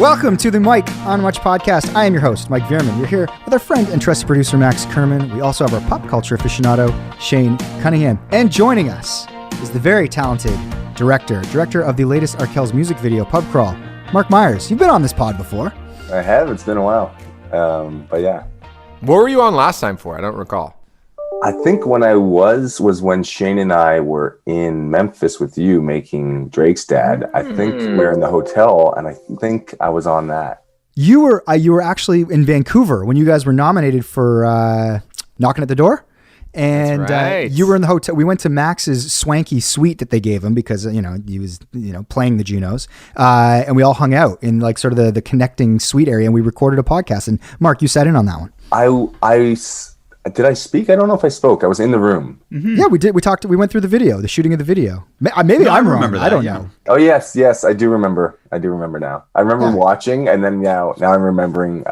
Welcome to the Mike on Much podcast. I am your host, Mike Veerman. You're here with our friend and trusted producer, Max Kerman. We also have our pop culture aficionado, Shane Cunningham. And joining us is the very talented director of the latest Arkells music video, Pub Crawl, Mark Myers. You've been on this pod before. I have. It's been a while. But yeah. What were you on last time for? I don't recall. I think when I was when Shane and I were in Memphis with you making Drake's Dad. I think we were in the hotel, and I think I was on that. You were actually in Vancouver when you guys were nominated for Knocking at the Door. And right. You were in the hotel. We went to Max's swanky suite that they gave him because, he was, playing the Junos. And we all hung out in like sort of the connecting suite area, and we recorded a podcast. And Mark, you sat in on that one. Did I speak? I don't know if I spoke. I was in the room. Mm-hmm. Yeah, we did. We talked. We went through the shooting of the video. Maybe I'm wrong. I don't know. Oh yes, I do remember. I do remember now. I remember watching, and then now I'm remembering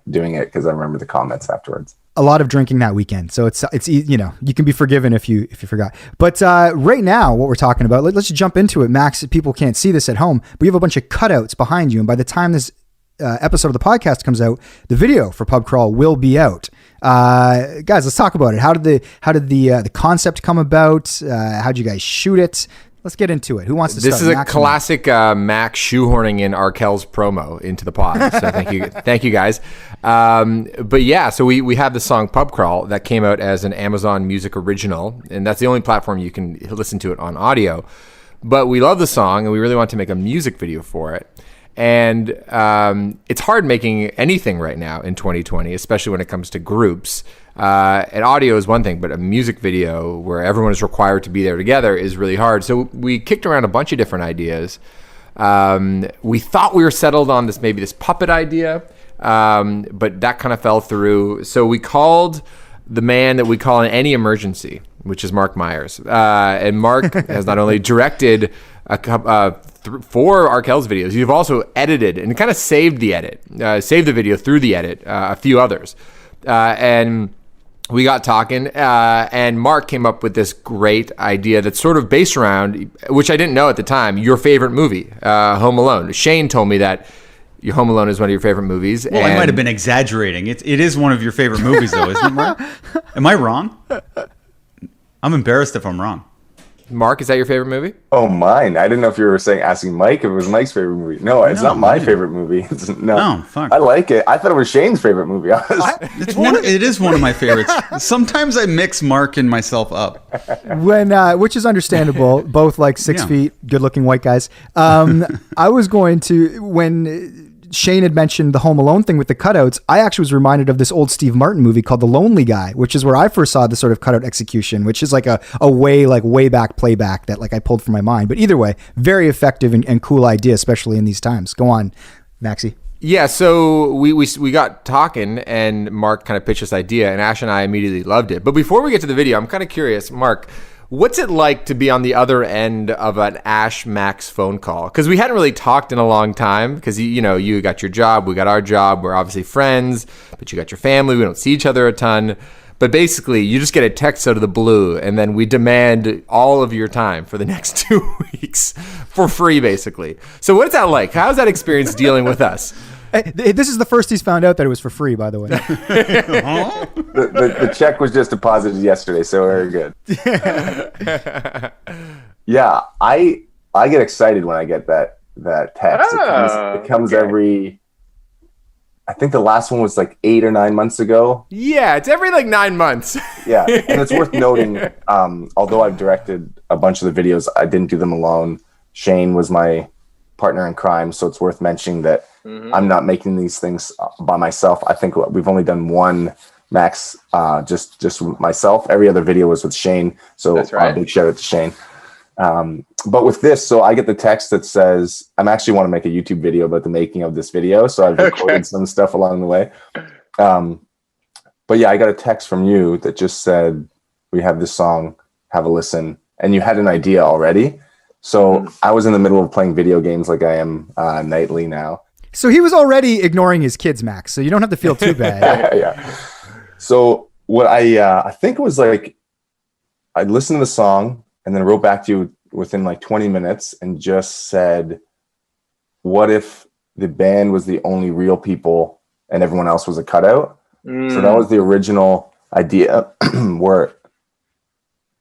doing it because I remember the comments afterwards. A lot of drinking that weekend, so it's you can be forgiven if you forgot. But right now, what we're talking about, let's jump into it. Max, people can't see this at home, but we have a bunch of cutouts behind you, and by the time this episode of the podcast comes out, the video for Pub Crawl will be out. Guys, let's talk about it. How did the concept come about? How'd you guys shoot it? Let's get into it. Who wants to start? This is a classic Max shoehorning in Arkells promo into the pod. So thank you guys. But yeah, so we have the song Pub Crawl that came out as an Amazon Music original, and that's the only platform you can listen to it on audio. But we love the song, and we really want to make a music video for it. And it's hard making anything right now in 2020, especially when it comes to groups. And audio is one thing, but a music video where everyone is required to be there together is really hard. So we kicked around a bunch of different ideas. We thought we were settled on this puppet idea, but that kind of fell through. So we called the man that we call in any emergency, which is Mark Myers. And Mark has not only directed four Arkells videos, you've also edited and kind of saved the video through the edit, a few others. And we got talking, and Mark came up with this great idea that's sort of based around, which I didn't know at the time, your favorite movie, Home Alone. Shane told me that your Home Alone is one of your favorite movies. Well, I might have been exaggerating. It is one of your favorite movies, though, isn't it, Mark? Am I wrong? I'm embarrassed if I'm wrong. Mark, is that your favorite movie? Oh, mine. I didn't know if you were asking Mike if it was Mike's favorite movie. No, it's not my favorite movie. No. Oh, fuck. I like it. I thought it was Shane's favorite movie, honestly. It is one of my favorites. Sometimes I mix Mark and myself up. Which is understandable. Both like 6 feet, good-looking white guys. I was going to, when Shane had mentioned the Home Alone thing with the cutouts, I actually was reminded of this old Steve Martin movie called The Lonely Guy, which is where I first saw the sort of cutout execution, which is like a way back playback that like I pulled from my mind. But either way, very effective and cool idea, especially in these times. Go on, Maxie. Yeah, so we got talking, and Mark kind of pitched this idea, and Ash and I immediately loved it. But before we get to the video, I'm kind of curious, Mark, what's it like to be on the other end of an Ash Max phone call? Because we hadn't really talked in a long time because, you got your job, we got our job, we're obviously friends, but you got your family, we don't see each other a ton. But basically, you just get a text out of the blue, and then we demand all of your time for the next 2 weeks for free, basically. So what's that like? How's that experience dealing with us? This is the first he's found out that it was for free, by the way. The check was just deposited yesterday, so very good. Yeah, I get excited when I get that text. It comes every. I think the last one was like 8 or 9 months ago. Yeah, it's every like 9 months. Yeah, and it's worth noting. Although I've directed a bunch of the videos, I didn't do them alone. Shane was my partner in crime, so it's worth mentioning that I'm not making these things by myself. I think we've only done one Max, just myself. Every other video was with Shane, so that's right. Big shout out to Shane. But with this, so I get the text that says, I actually want to make a YouTube video about the making of this video, so I've recorded some stuff along the way. But yeah, I got a text from you that just said, we have this song, have a listen, and you had an idea already. So I was in the middle of playing video games like I am nightly now. So he was already ignoring his kids, Max, so you don't have to feel too bad. Yeah. So what I think it was like, I listened to the song and then wrote back to you within like 20 minutes and just said, what if the band was the only real people and everyone else was a cutout. So that was the original idea where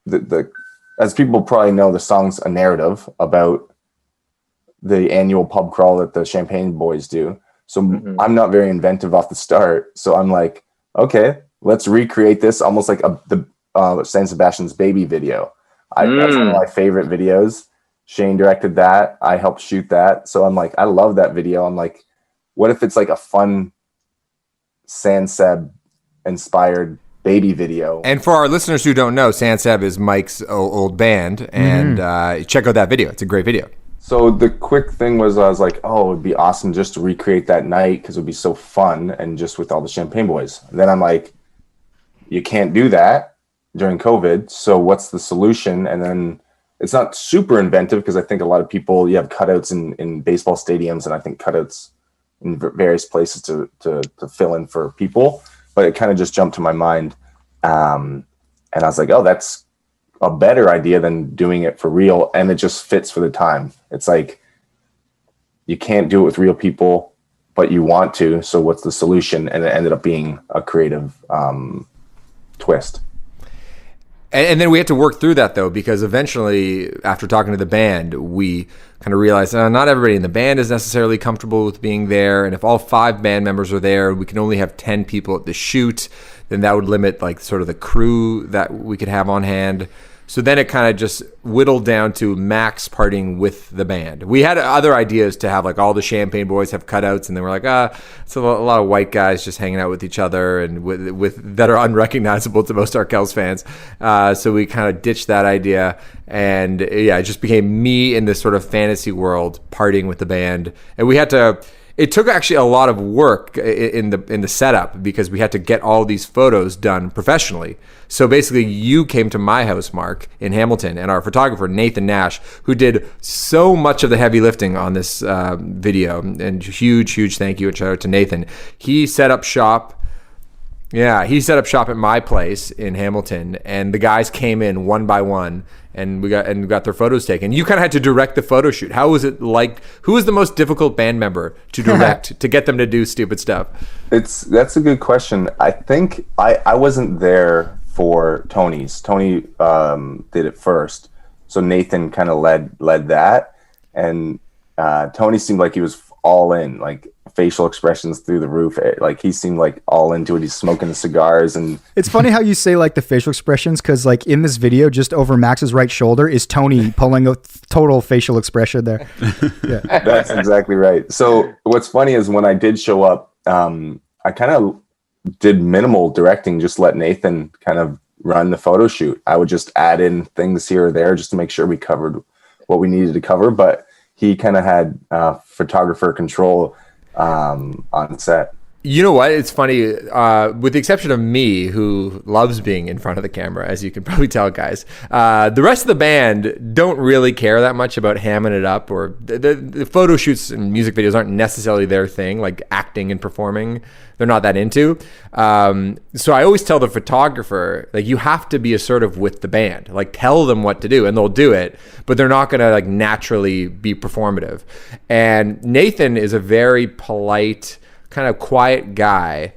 the as people probably know, the song's a narrative about the annual pub crawl that the Champagne Boys do. So I'm not very inventive off the start. So I'm like, okay, let's recreate this almost like the San Sebastian's Baby video. That's one of my favorite videos. Shane directed that. I helped shoot that. So I'm like, I love that video. I'm like, what if it's like a fun San Seb inspired baby video? And for our listeners who don't know, San Seb is Mike's old band, and check out that video. It's a great video. So the quick thing was, I was like, oh, it'd be awesome just to recreate that night because it would be so fun and just with all the Champagne Boys. And then I'm like, you can't do that during COVID. So what's the solution? And then it's not super inventive because I think a lot of people, you have cutouts in baseball stadiums, and I think cutouts in various places to fill in for people. But it kind of just jumped to my mind. And I was like, oh, that's a better idea than doing it for real. And it just fits for the time. It's like, you can't do it with real people, but you want to. So what's the solution? And it ended up being a creative twist. And then we had to work through that, though, because eventually, after talking to the band, we kind of realized not everybody in the band is necessarily comfortable with being there. And if all 5 band members are there, we can only have 10 people at the shoot. Then that would limit like sort of the crew that we could have on hand. So then it kind of just whittled down to Max partying with the band. We had other ideas to have like all the Champagne Boys have cutouts, and then we're like, it's a lot of white guys just hanging out with each other and with that are unrecognizable to most Arkells fans. So we kind of ditched that idea, and it just became me in this sort of fantasy world partying with the band, and we had to. It took actually a lot of work in the setup because we had to get all these photos done professionally. So basically, you came to my house, Mark, in Hamilton, and our photographer, Nathan Nash, who did so much of the heavy lifting on this video, and huge thank you and shout out to Nathan. He set up shop. Yeah, he set up shop at my place in Hamilton, and the guys came in one by one, and we got their photos taken. You kind of had to direct the photo shoot. How was it like? Who was the most difficult band member to direct to get them to do stupid stuff? That's a good question. I think I wasn't there for Tony's. Tony did it first, so Nathan kind of led that, and Tony seemed like he was all in, like facial expressions through the roof. Like he seemed like all into it. He's smoking cigars, and it's funny how you say like the facial expressions, because like in this video, just over Max's right shoulder is Tony pulling a total facial expression there. Yeah, that's exactly right. So what's funny is when I did show up, I kind of did minimal directing, just let Nathan kind of run the photo shoot. I would just add in things here or there just to make sure we covered what we needed to cover, but he kind of had photographer control on set. You know what? It's funny, with the exception of me, who loves being in front of the camera, as you can probably tell, guys. The rest of the band don't really care that much about hamming it up, or the photo shoots and music videos aren't necessarily their thing, like acting and performing. They're not that into. So I always tell the photographer, like, you have to be assertive with the band. Like, tell them what to do, and they'll do it, but they're not going to, like, naturally be performative. And Nathan is a very polite, kind of quiet guy,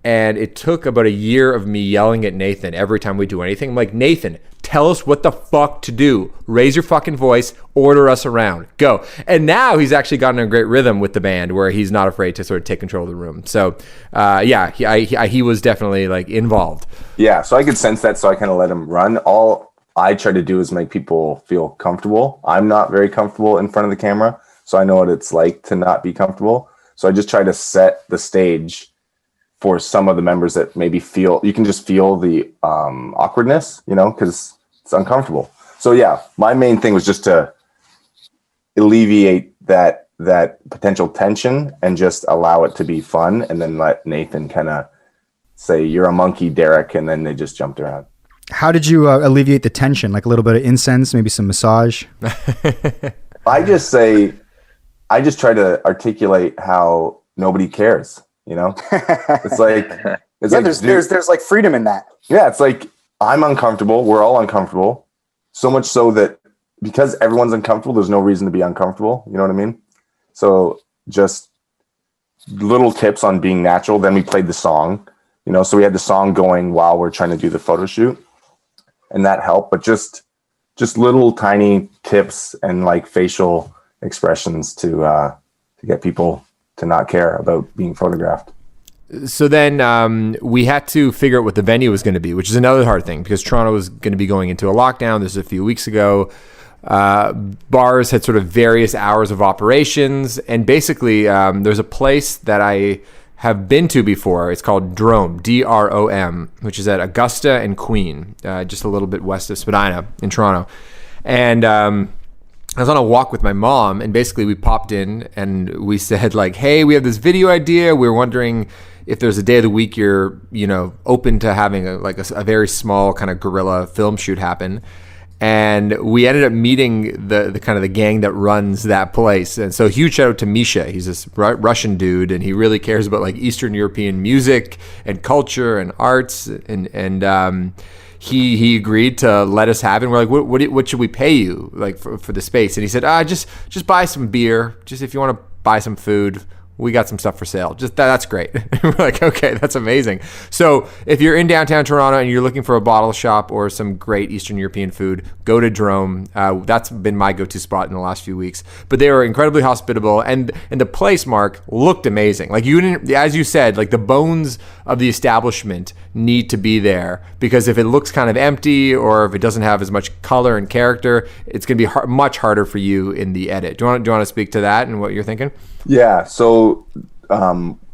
and it took about a year of me yelling at Nathan every time we do anything. I'm like, Nathan, tell us what the fuck to do. Raise your fucking voice, order us around, go. And now he's actually gotten a great rhythm with the band where he's not afraid to sort of take control of the room. So he was definitely like involved. Yeah, so I could sense that, so I kind of let him run. All I try to do is make people feel comfortable. I'm not very comfortable in front of the camera, so I know what it's like to not be comfortable. So I just try to set the stage for some of the members that maybe you can just feel the awkwardness, because it's uncomfortable. So yeah, my main thing was just to alleviate that potential tension and just allow it to be fun, and then let Nathan kind of say, "You're a monkey, Derek," and then they just jumped around. How did you alleviate the tension? Like a little bit of incense, maybe some massage? I just try to articulate how nobody cares, It's like, there's like freedom in that. Yeah, it's like, I'm uncomfortable. We're all uncomfortable. So much so that because everyone's uncomfortable, there's no reason to be uncomfortable. You know what I mean? So just little tips on being natural. Then we played the song, so we had the song going while we're trying to do the photo shoot, and that helped. But just little tiny tips and like facial expressions to get people to not care about being photographed. So then we had to figure out what the venue was going to be, which is another hard thing because Toronto was going to be going into a lockdown. This was a few weeks ago. Bars had sort of various hours of operations, and basically there's a place that I have been to before. It's called Drome, DROM, which is at Augusta and Queen, just a little bit west of Spadina in Toronto. And I was on a walk with my mom, and basically we popped in and we said like, hey, we have this video idea. We're wondering if there's a day of the week you're, open to having a very small kind of guerrilla film shoot happen. And we ended up meeting the kind of the gang that runs that place. And so huge shout out to Misha. He's this Russian dude, and he really cares about like Eastern European music and culture and arts. And he agreed to let us have it. And we're like, what should we pay you like for the space? And he said, just buy some beer. Just if you want to buy some food, we got some stuff for sale. Just that's great. We're like, okay, that's amazing. So if you're in downtown Toronto and you're looking for a bottle shop or some great Eastern European food, go to Drome. That's been my go-to spot in the last few weeks. But they were incredibly hospitable, and the place, Mark, looked amazing. Like you didn't, as you said, like the bones of the establishment need to be there, because if it looks kind of empty or if it doesn't have as much color and character, it's going to be much harder for you in the edit. Do you want to speak to that and what you're thinking? Yeah. So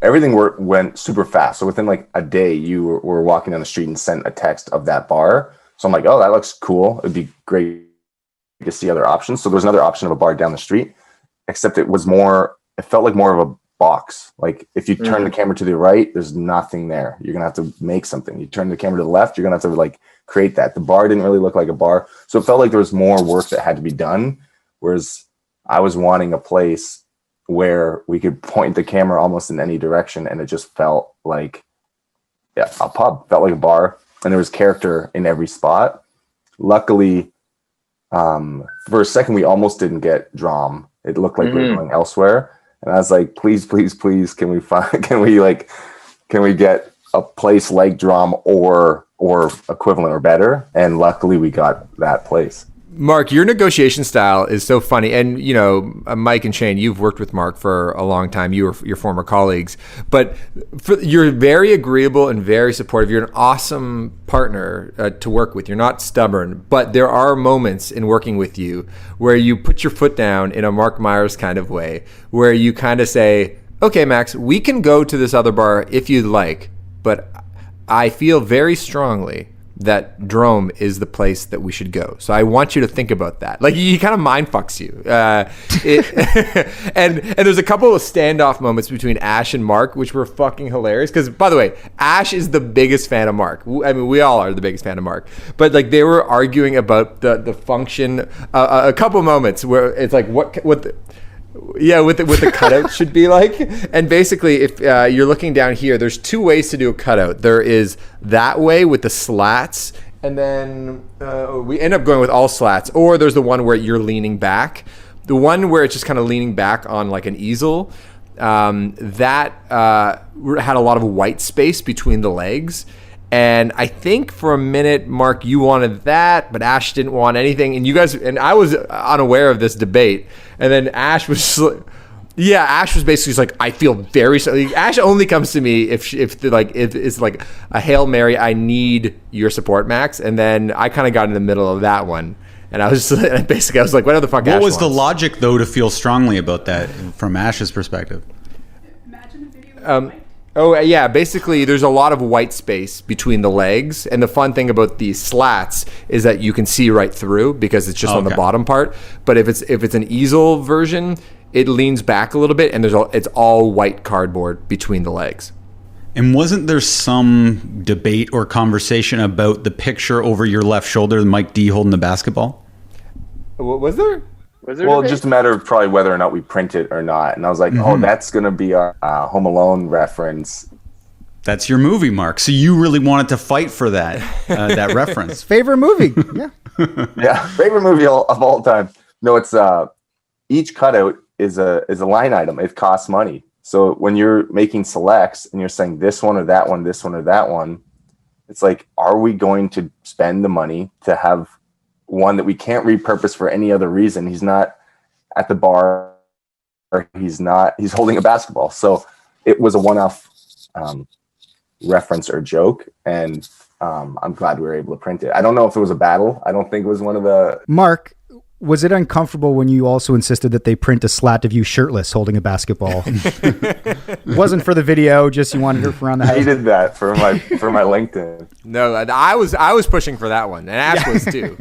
everything went super fast. So within like a day, you were walking down the street and sent a text of that bar. So I'm like, oh, that looks cool. It'd be great to see other options. So there was another option of a bar down the street, except it felt like more of a box. Like if you turn the camera to the right, there's nothing there. You're going to have to make something. You turn the camera to the left, you're going to have to like create that. The bar didn't really look like a bar. So it felt like there was more work that had to be done. Whereas I was wanting a place where we could point the camera almost in any direction, and it just felt like a pub, felt like a bar, and there was character in every spot. Luckily, for a second, we almost didn't get Drome. It looked like we were going elsewhere, and I was like, please, can we get a place like Drome or equivalent or better? And luckily, we got that place. Mark, your negotiation style is so funny. And, Mike and Shane, you've worked with Mark for a long time. You were your former colleagues. But you're very agreeable and very supportive. You're an awesome partner to work with. You're not stubborn. But there are moments in working with you where you put your foot down in a Mark Myers kind of way, where you kind of say, okay, Max, we can go to this other bar if you'd like, but I feel very strongly that Drome is the place that we should go. So I want you to think about that. Like he kind of mind fucks you. And there's a couple of standoff moments between Ash and Mark, which were fucking hilarious. Because by the way, Ash is the biggest fan of Mark. I mean, we all are the biggest fan of Mark. But like they were arguing about the function. A couple moments where it's like what the cutout should be like. And basically, if you're looking down here, there's two ways to do a cutout. There is that way with the slats, and then we end up going with all slats. Or there's the one where you're leaning back. The one where it's just kind of leaning back on like an easel, that had a lot of white space between the legs. And I think for a minute, Mark, you wanted that, but Ash didn't want anything. And you guys, and I was unaware of this debate. And then Ash was basically just like, I feel very sorry. Ash only comes to me if it's like a Hail Mary, I need your support, Max. And then I kind of got in the middle of that one. And I was basically, I was like, what the fuck Ash What was wants? the logic, though, to feel strongly about that from Ash's perspective? Imagine a video. Oh, yeah. Basically, there's a lot of white space between the legs. And the fun thing about these slats is that you can see right through because it's just on the bottom part. But if it's an easel version, it leans back a little bit and it's all white cardboard between the legs. And wasn't there some debate or conversation about the picture over your left shoulder, Mike D holding the basketball? What was there? Well, just a matter of probably whether or not we print it or not. And I was like, oh, that's going to be our Home Alone reference. That's your movie, Mark. So you really wanted to fight for that that reference. Favorite movie. Yeah. Yeah. Favorite movie of all time. No, it's each cutout is a line item. It costs money. So when you're making selects and you're saying this one or that one, this one or that one, it's like, are we going to spend the money to have one that we can't repurpose for any other reason? He's not at the bar, or he's holding a basketball. So it was a one-off reference or joke, and I'm glad we were able to print it. I don't know if it was a battle. I don't think it was one of the... Mark, was it uncomfortable when you also insisted that they print a slat of you shirtless holding a basketball? Wasn't for the video, just you wanted her around the house. I did that for my LinkedIn. No, I was pushing for that one, and Ash was too.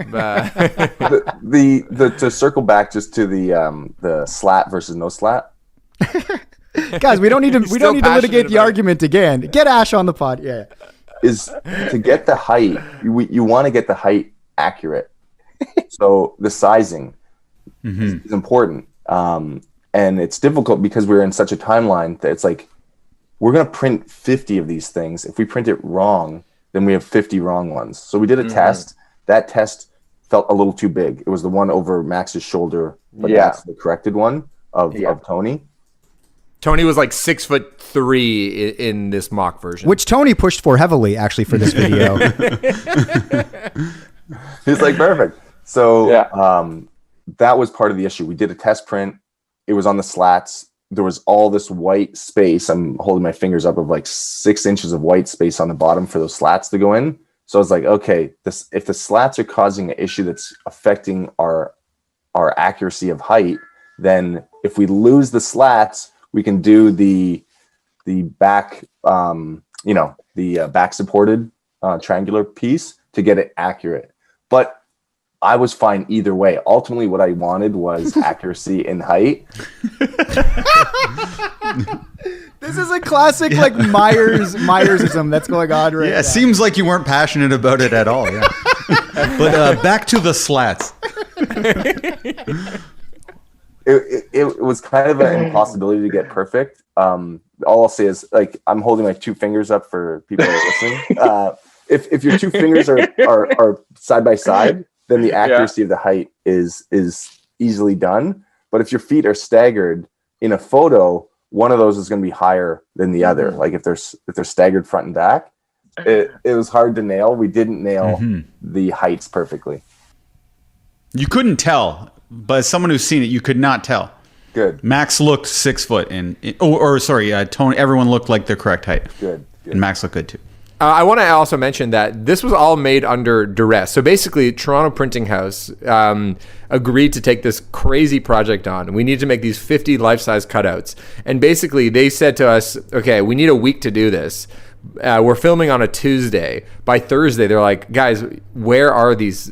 To circle back just to the slat versus no slat. Guys, we don't need to litigate the argument again. Get Ash on the pod. Yeah. Is to get the height. You want to get the height accurate. So the sizing is important. And it's difficult because we're in such a timeline that it's like, we're going to print 50 of these things. If we print it wrong, then we have 50 wrong ones. So we did a test. That test felt a little too big. It was the one over Max's shoulder, but that's the corrected one of Tony. Tony was like 6'3" in this mock version, which Tony pushed for heavily actually for this video. He's like, perfect. So that was part of the issue. We did a test print. It was on the slats. There was all this white space. I'm holding my fingers up of like 6 inches of white space on the bottom for those slats to go in. So I was like, okay, if the slats are causing an issue that's affecting our accuracy of height, then if we lose the slats, we can do the back, the back supported triangular piece to get it accurate. But I was fine either way. Ultimately, what I wanted was accuracy in height. This is a classic like Myersism that's going on right now. Yeah, it seems like you weren't passionate about it at all. Yeah. But back to the slats. It was kind of an impossibility to get perfect. All I'll say is, like, I'm holding my 2 fingers up for people that are listening. If your 2 fingers are side by side, then the accuracy of the height is easily done. But if your feet are staggered in a photo, one of those is going to be higher than the other. Like if they're staggered front and back, it was hard to nail. We didn't nail the heights perfectly. You couldn't tell, but as someone who's seen it, you could not tell. Good. Max looked 6 foot, Tony. Everyone looked like the correct height. Good. And Max looked good too. I want to also mention that this was all made under duress. So basically, Toronto Printing House agreed to take this crazy project on. We need to make these 50 life-size cutouts. And basically, they said to us, okay, we need a week to do this. We're filming on a Tuesday. By Thursday, they're like, guys, where are these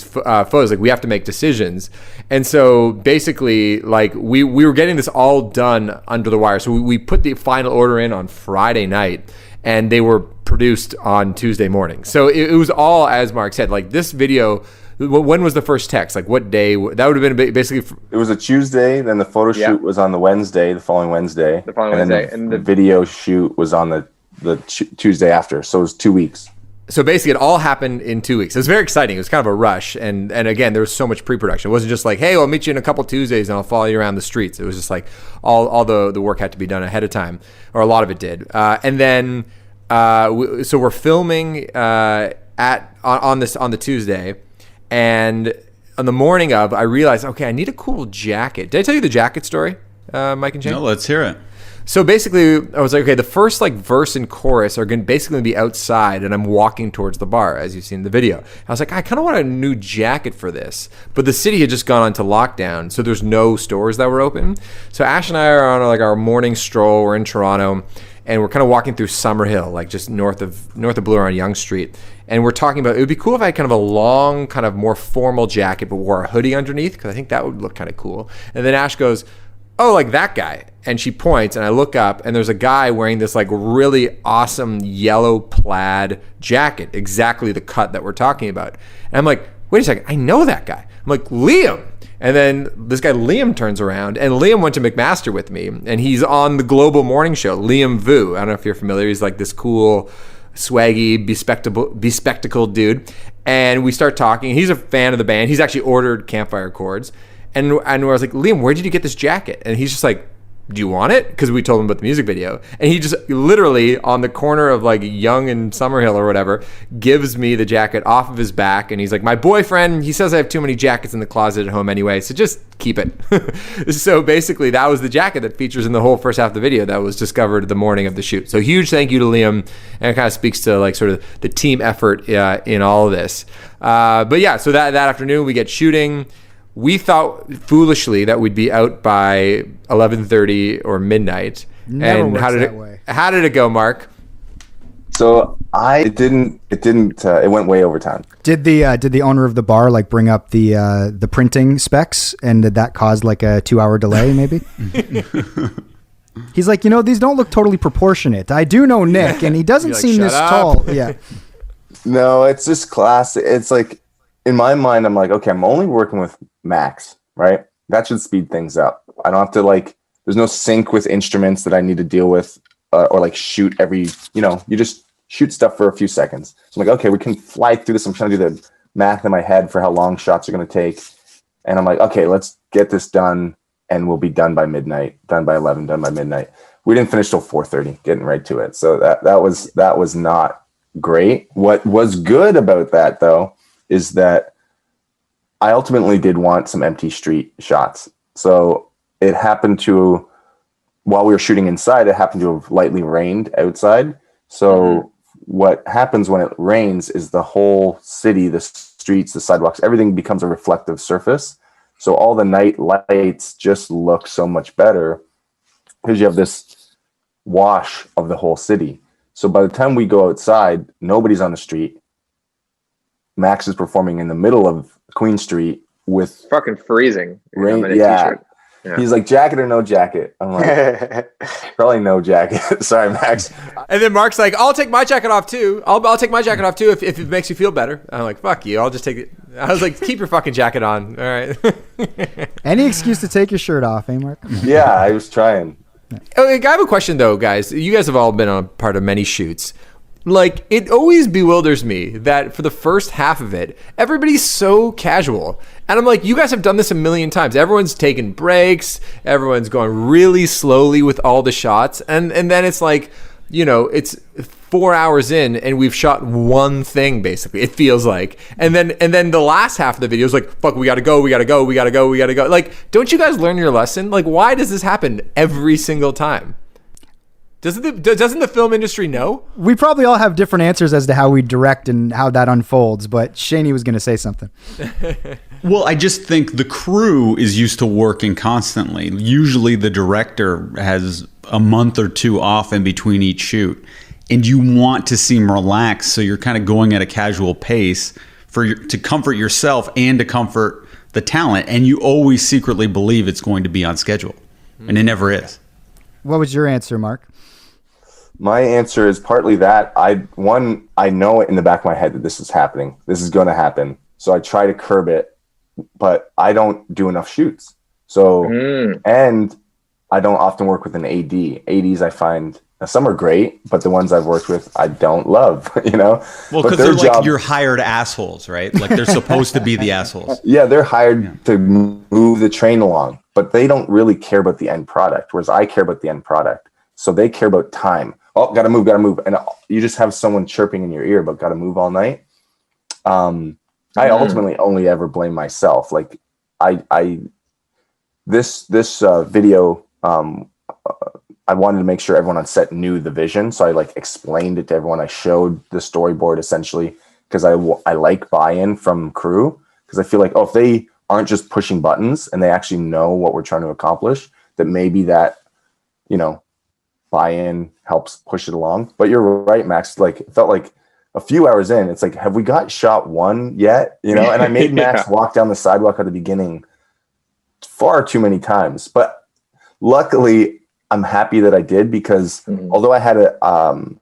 photos? Like, we have to make decisions. And so basically, like, we were getting this all done under the wire. So we put the final order in on Friday night, and they were produced on Tuesday morning. So it was all, as Mark said, like this video. When was the first text? Like what day? That would have been basically. It was a Tuesday. Then the photo shoot was on the following Wednesday. And the video shoot was on the Tuesday after. So it was 2 weeks. So basically, it all happened in 2 weeks. It was very exciting. It was kind of a rush, and again, there was so much pre-production. It wasn't just like, hey, I'll meet you in a couple Tuesdays and I'll follow you around the streets. It was just like all the work had to be done ahead of time, or a lot of it did. And then so we're filming on the Tuesday, and on the morning of, I realized, okay, I need a cool jacket. Did I tell you the jacket story, Mike and Shane? No, let's hear it. So basically, I was like, okay, the first like verse and chorus are going to basically be outside, and I'm walking towards the bar, as you've seen in the video. I was like, I kind of want a new jacket for this, but the city had just gone into lockdown, so there's no stores that were open. So Ash and I are on like our morning stroll. We're in Toronto, and we're kind of walking through Summerhill, like just north of Bloor on Yonge Street, and we're talking about it would be cool if I had kind of a long, kind of more formal jacket, but wore a hoodie underneath, because I think that would look kind of cool. And then Ash goes, oh, like that guy. And she points, and I look up, and there's a guy wearing this like really awesome yellow plaid jacket, exactly the cut that we're talking about. And I'm like, wait a second, I know that guy. I'm like, Liam. And then this guy Liam turns around, and Liam went to McMaster with me, and he's on the Global Morning Show, Liam Vu. I don't know if you're familiar. He's like this cool, swaggy, bespectacled dude. And we start talking. He's a fan of the band. He's actually ordered Campfire Chords. And I was like, Liam, where did you get this jacket? And he's just like, do you want it? Because we told him about the music video. And he just literally on the corner of like Young and Summerhill or whatever, gives me the jacket off of his back. And he's like, my boyfriend, he says I have too many jackets in the closet at home anyway, so just keep it. So basically that was the jacket that features in the whole first half of the video that was discovered the morning of the shoot. So huge thank you to Liam. And it kind of speaks to like sort of the team effort in all of this. But yeah, so that afternoon we get shooting. We thought foolishly that we'd be out by 11:30 or midnight. Never and works how did that it way. How did it go, Mark? So it went way over time. Did the owner of the bar like bring up the printing specs, and did that cause like a 2-hour delay maybe? He's like, these don't look totally proportionate. I do know Nick, and he doesn't Like, seem "Shut this up." tall. Yeah. No, it's just classic. It's like, in my mind, I'm like, okay, I'm only working with Max, right? That should speed things up. I don't have to there's no sync with instruments that I need to deal with or like shoot every, you just shoot stuff for a few seconds. So I'm like, okay, we can fly through this. I'm trying to do the math in my head for how long shots are going to take. And I'm like, okay, let's get this done and we'll be done by midnight, done by 11, done by midnight. We didn't finish till 4:30, getting right to it. So that was not great. What was good about that though is that I ultimately did want some empty street shots. So it happened to, while we were shooting inside, it happened to have lightly rained outside. So what happens when it rains is the whole city, the streets, the sidewalks, everything becomes a reflective surface. So all the night lights just look so much better because you have this wash of the whole city. So by the time we go outside, nobody's on the street. Max is performing in the middle of Queen Street with Fucking freezing. rain. I'm in a Yeah. t-shirt. Yeah. He's like, jacket or no jacket? I'm like, probably no jacket. Sorry, Max. And then Mark's like, I'll take my jacket off too. I'll take my jacket off too if it makes you feel better. I'm like, fuck you. I'll just take it. I was like, keep your fucking jacket on. All right. Any excuse to take your shirt off, eh, Mark? Yeah, I was trying. Okay, I have a question though, guys. You guys have all been on part of many shoots. Like, it always bewilders me that for the first half of it, everybody's so casual. And I'm like, you guys have done this a million times. Everyone's taking breaks. Everyone's going really slowly with all the shots. And then it's like, it's 4 hours in and we've shot one thing, basically, it feels like. And then the last half of the video is like, fuck, we gotta go. Like, don't you guys learn your lesson? Like, why does this happen every single time? Doesn't the film industry know? We probably all have different answers as to how we direct and how that unfolds, but Shaney was going to say something. Well, I just think the crew is used to working constantly. Usually the director has a month or two off in between each shoot, and you want to seem relaxed, so you're kind of going at a casual pace to comfort yourself and to comfort the talent, and you always secretly believe it's going to be on schedule, and it never is. What was your answer, Mark? My answer is partly that. I know it in the back of my head that this is happening. This is going to happen. So I try to curb it, but I don't do enough shoots. So, and I don't often work with an AD. ADs I find, some are great, but the ones I've worked with, I don't love, Well, But because their they're like job- your hired assholes, right? Like they're supposed to be the assholes. Yeah, they're hired to move the train along, but they don't really care about the end product, whereas I care about the end product. So they care about time. Oh, gotta move. And you just have someone chirping in your ear, but gotta move all night. I ultimately only ever blame myself. Like this video, I wanted to make sure everyone on set knew the vision. So I like explained it to everyone. I showed the storyboard essentially because I like buy-in from crew, because I feel like, if they aren't just pushing buttons and they actually know what we're trying to accomplish, that maybe that, buy-in helps push it along. But you're right, Max. Like, it felt like a few hours in, it's like, have we got shot one yet? And I made Max walk down the sidewalk at the beginning far too many times. But luckily, I'm happy that I did, because although I had an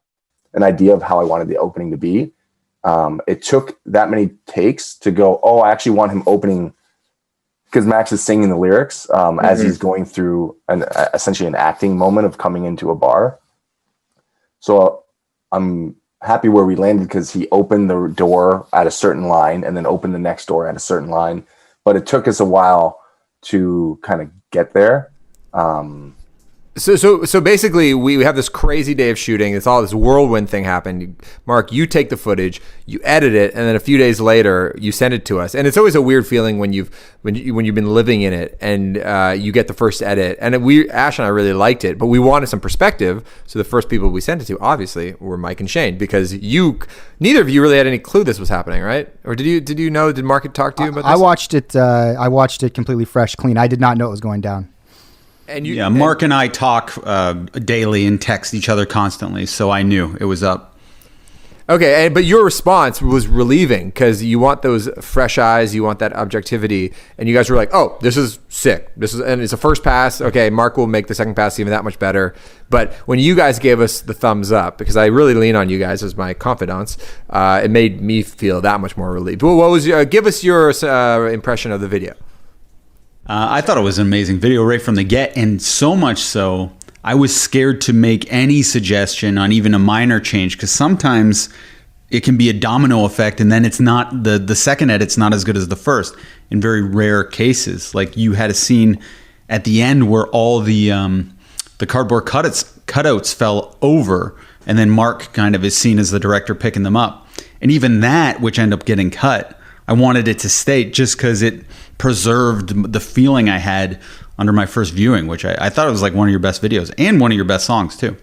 idea of how I wanted the opening to be, it took that many takes to go, I actually want him opening, because Max is singing the lyrics as he's going through essentially an acting moment of coming into a bar. So I'm happy where we landed, because he opened the door at a certain line and then opened the next door at a certain line. But it took us a while to kind of get there. So basically, we have this crazy day of shooting. It's all this whirlwind thing happened. Mark, you take the footage, you edit it, and then a few days later, you send it to us. And it's always a weird feeling when you've been living in it and you get the first edit. And Ash and I really liked it, but we wanted some perspective. So the first people we sent it to, obviously, were Mike and Shane, because neither of you really had any clue this was happening, right? Or did you know? Did Mark talk to you about this? I watched it completely fresh, clean. I did not know it was going down. Mark and I talk daily and text each other constantly, so I knew it was up. Okay, but your response was relieving because you want those fresh eyes, you want that objectivity, and you guys were like, "Oh, this is sick. And it's a first pass. Okay, Mark will make the second pass even that much better." But when you guys gave us the thumbs up, because I really lean on you guys as my confidants, it made me feel that much more relieved. Well, what was give us your impression of the video? I thought it was an amazing video right from the get, and so much so, I was scared to make any suggestion on even a minor change, because sometimes it can be a domino effect, and then it's not the second edit's not as good as the first in very rare cases. Like you had a scene at the end where all the cardboard cutouts fell over, and then Mark kind of is seen as the director picking them up. And even that, which ended up getting cut, I wanted it to stay just because it preserved the feeling I had under my first viewing, which I thought it was like one of your best videos and one of your best songs too.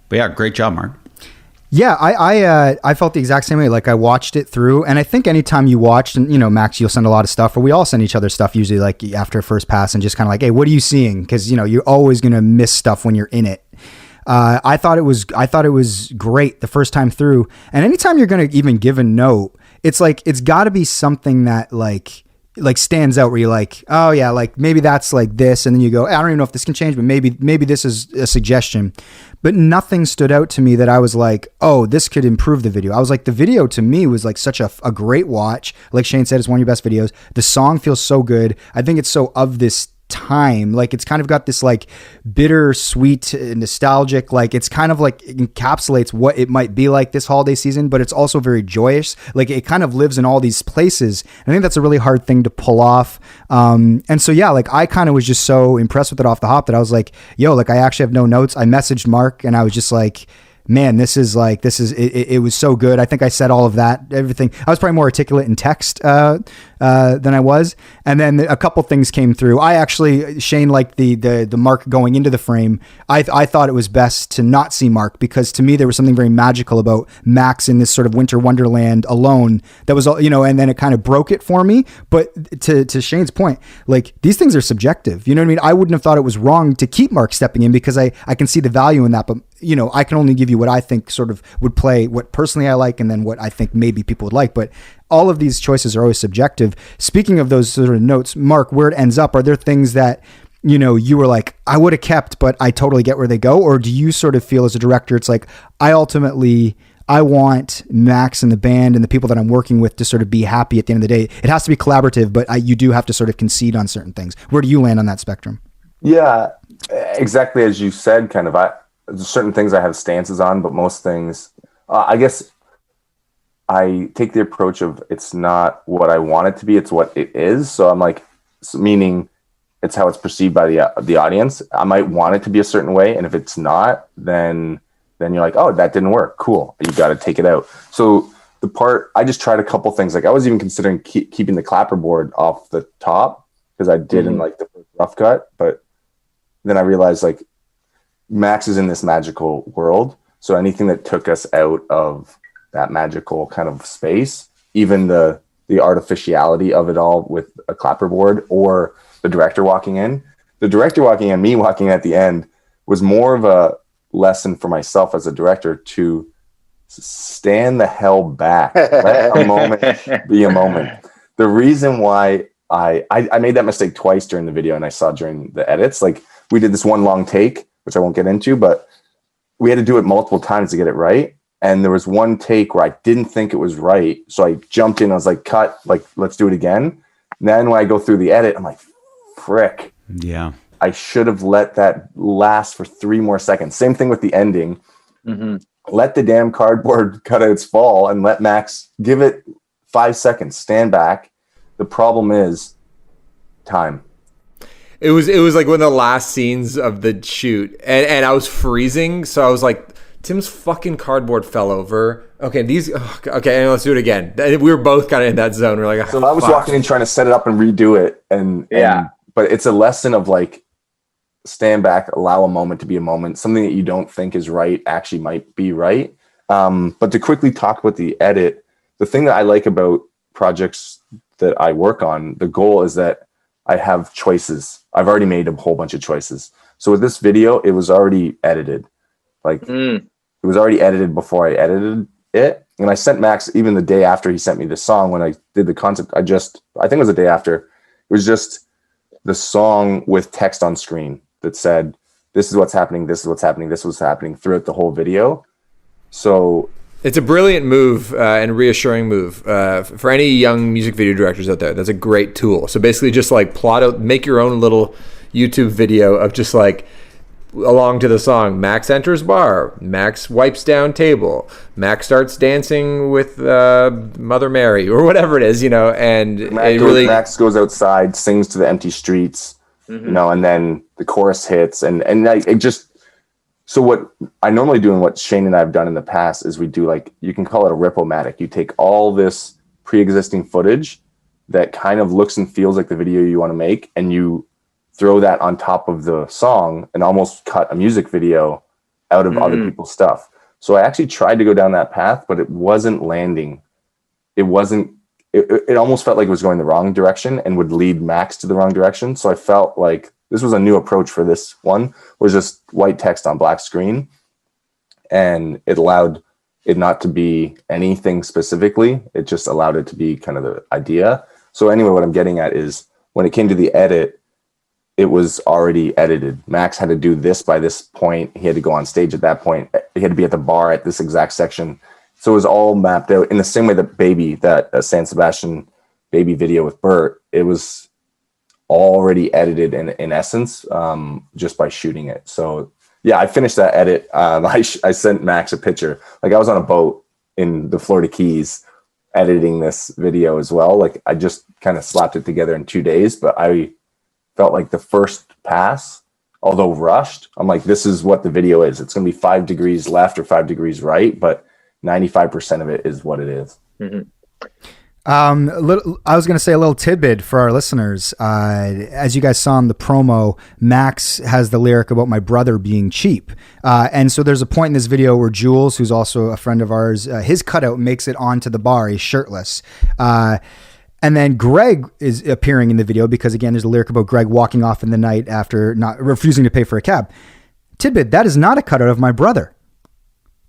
But yeah, great job, Mark. Yeah, I felt the exact same way. Like I watched it through, and I think anytime you watched, and Max, you'll send a lot of stuff, or we all send each other stuff usually like after a first pass, and just kind of like, hey, what are you seeing? Because you're always gonna miss stuff when you're in it. I thought it was great the first time through, and anytime you're gonna even give a note, it's like it's got to be something that like stands out where you're like, oh yeah, like maybe that's like this, and then you go, I don't even know if this can change, but maybe this is a suggestion. But nothing stood out to me that I was like, oh, this could improve the video. I was like, the video to me was like such a great watch. Like Shane said, it's one of your best videos. The song feels so good. I think it's so of this time. Like it's kind of got this like bittersweet, nostalgic, like it's kind of like it encapsulates what it might be like this holiday season, but it's also very joyous. Like it kind of lives in all these places. I think that's a really hard thing to pull off. And so, yeah, like I kind of was just so impressed with it off the hop that I was like, yo, like I actually have no notes. I messaged Mark and I was just like, man, it was so good. I think I said all of that, everything. I was probably more articulate in text than I was. And then a couple things came through. Shane liked the Mark going into the frame. I thought it was best to not see Mark, because to me, there was something very magical about Max in this sort of winter wonderland alone that was, and then it kind of broke it for me. But to Shane's point, like these things are subjective. You know what I mean? I wouldn't have thought it was wrong to keep Mark stepping in, because I can see the value in that. But I can only give you what I think sort of would play, what personally I like, and then what I think maybe people would like. But all of these choices are always subjective. Speaking of those sort of notes, Mark, where it ends up, are there things that, you were like, I would have kept, but I totally get where they go? Or do you sort of feel as a director, it's like, I want Max and the band and the people that I'm working with to sort of be happy at the end of the day. It has to be collaborative, but you do have to sort of concede on certain things. Where do you land on that spectrum? Yeah, exactly as you said, kind of. There's certain things I have stances on, but most things, I guess I take the approach of it's not what I want it to be, it's what it is. So I'm like, meaning it's how it's perceived by the audience. I might want it to be a certain way, and if it's not, then you're like, oh, that didn't work. Cool, you got to take it out. So the part, I just tried a couple things. Like I was even considering keeping the clapperboard off the top, because I did in like the rough cut, but then I realized like Max is in this magical world, so anything that took us out of that magical kind of space, even the artificiality of it all with a clapperboard or the director walking in, me walking in at the end was more of a lesson for myself as a director to stand the hell back. Let a moment be a moment. The reason why I made that mistake twice during the video, and I saw during the edits, like we did this one long take, which I won't get into, but we had to do it multiple times to get it right. And there was one take where I didn't think it was right. So I jumped in, I was like, cut, like, let's do it again. And then when I go through the edit, I'm like, frick. Yeah. I should have let that last for 3 more seconds. Same thing with the ending. Mm-hmm. Let the damn cardboard cutouts fall and let Max give it 5 seconds, stand back. The problem is time. It was like one of the last scenes of the shoot, and I was freezing, so I was like, Tim's fucking cardboard fell over. Okay, okay, let's do it again. We were both kind of in that zone. We're like, so I was walking in trying to set it up and redo it, and but it's a lesson of like, stand back, allow a moment to be a moment. Something that you don't think is right actually might be right. But to quickly talk about the edit, the thing that I like about projects that I work on, the goal is that I have choices. I've already made a whole bunch of choices. So with this video, it was already edited. Like it was already edited before I edited it. And I sent Max even the day after he sent me the song when I did the concept. I think it was the day after. It was just the song with text on screen that said, this is what's happening, this is what's happening, this is what's happening throughout the whole video. So it's a brilliant move and reassuring move for any young music video directors out there. That's a great tool. So basically just like plot out, make your own little YouTube video of just like along to the song. Max enters bar, Max wipes down table, Max starts dancing with Mother Mary or whatever it is, and Max goes outside, sings to the empty streets, and then the chorus hits and it just. So what I normally do and what Shane and I have done in the past is we do like, you can call it a rip-o-matic. You take all this pre-existing footage that kind of looks and feels like the video you want to make, and you throw that on top of the song and almost cut a music video out of other people's stuff. So I actually tried to go down that path, but it wasn't landing. It almost felt like it was going the wrong direction and would lead Max to the wrong direction. So I felt like this was a new approach for this one, was just white text on black screen. And it allowed it not to be anything specifically. It just allowed it to be kind of the idea. So anyway, what I'm getting at is when it came to the edit, it was already edited. Max had to do this by this point. He had to go on stage at that point. He had to be at the bar at this exact section. So it was all mapped out in the same way that San Sebastian Baby video with Bert, it was already edited in essence, just by shooting it. So yeah, I finished that edit. I sent Max a picture. Like I was on a boat in the Florida Keys editing this video as well. Like I just kind of slapped it together in 2 days, but I felt like the first pass, although rushed, I'm like, this is what the video is. It's going to be 5 degrees left or 5 degrees right, but 95% of it is what it is. I was going to say a little tidbit for our listeners. As you guys saw in the promo, Max has the lyric about my brother being cheap. And so there's a point in this video where Jules, who's also a friend of ours, his cutout makes it onto the bar. He's shirtless. And then Greg is appearing in the video because, again, there's a lyric about Greg walking off in the night after not refusing to pay for a cab. Tidbit, that is not a cutout of my brother.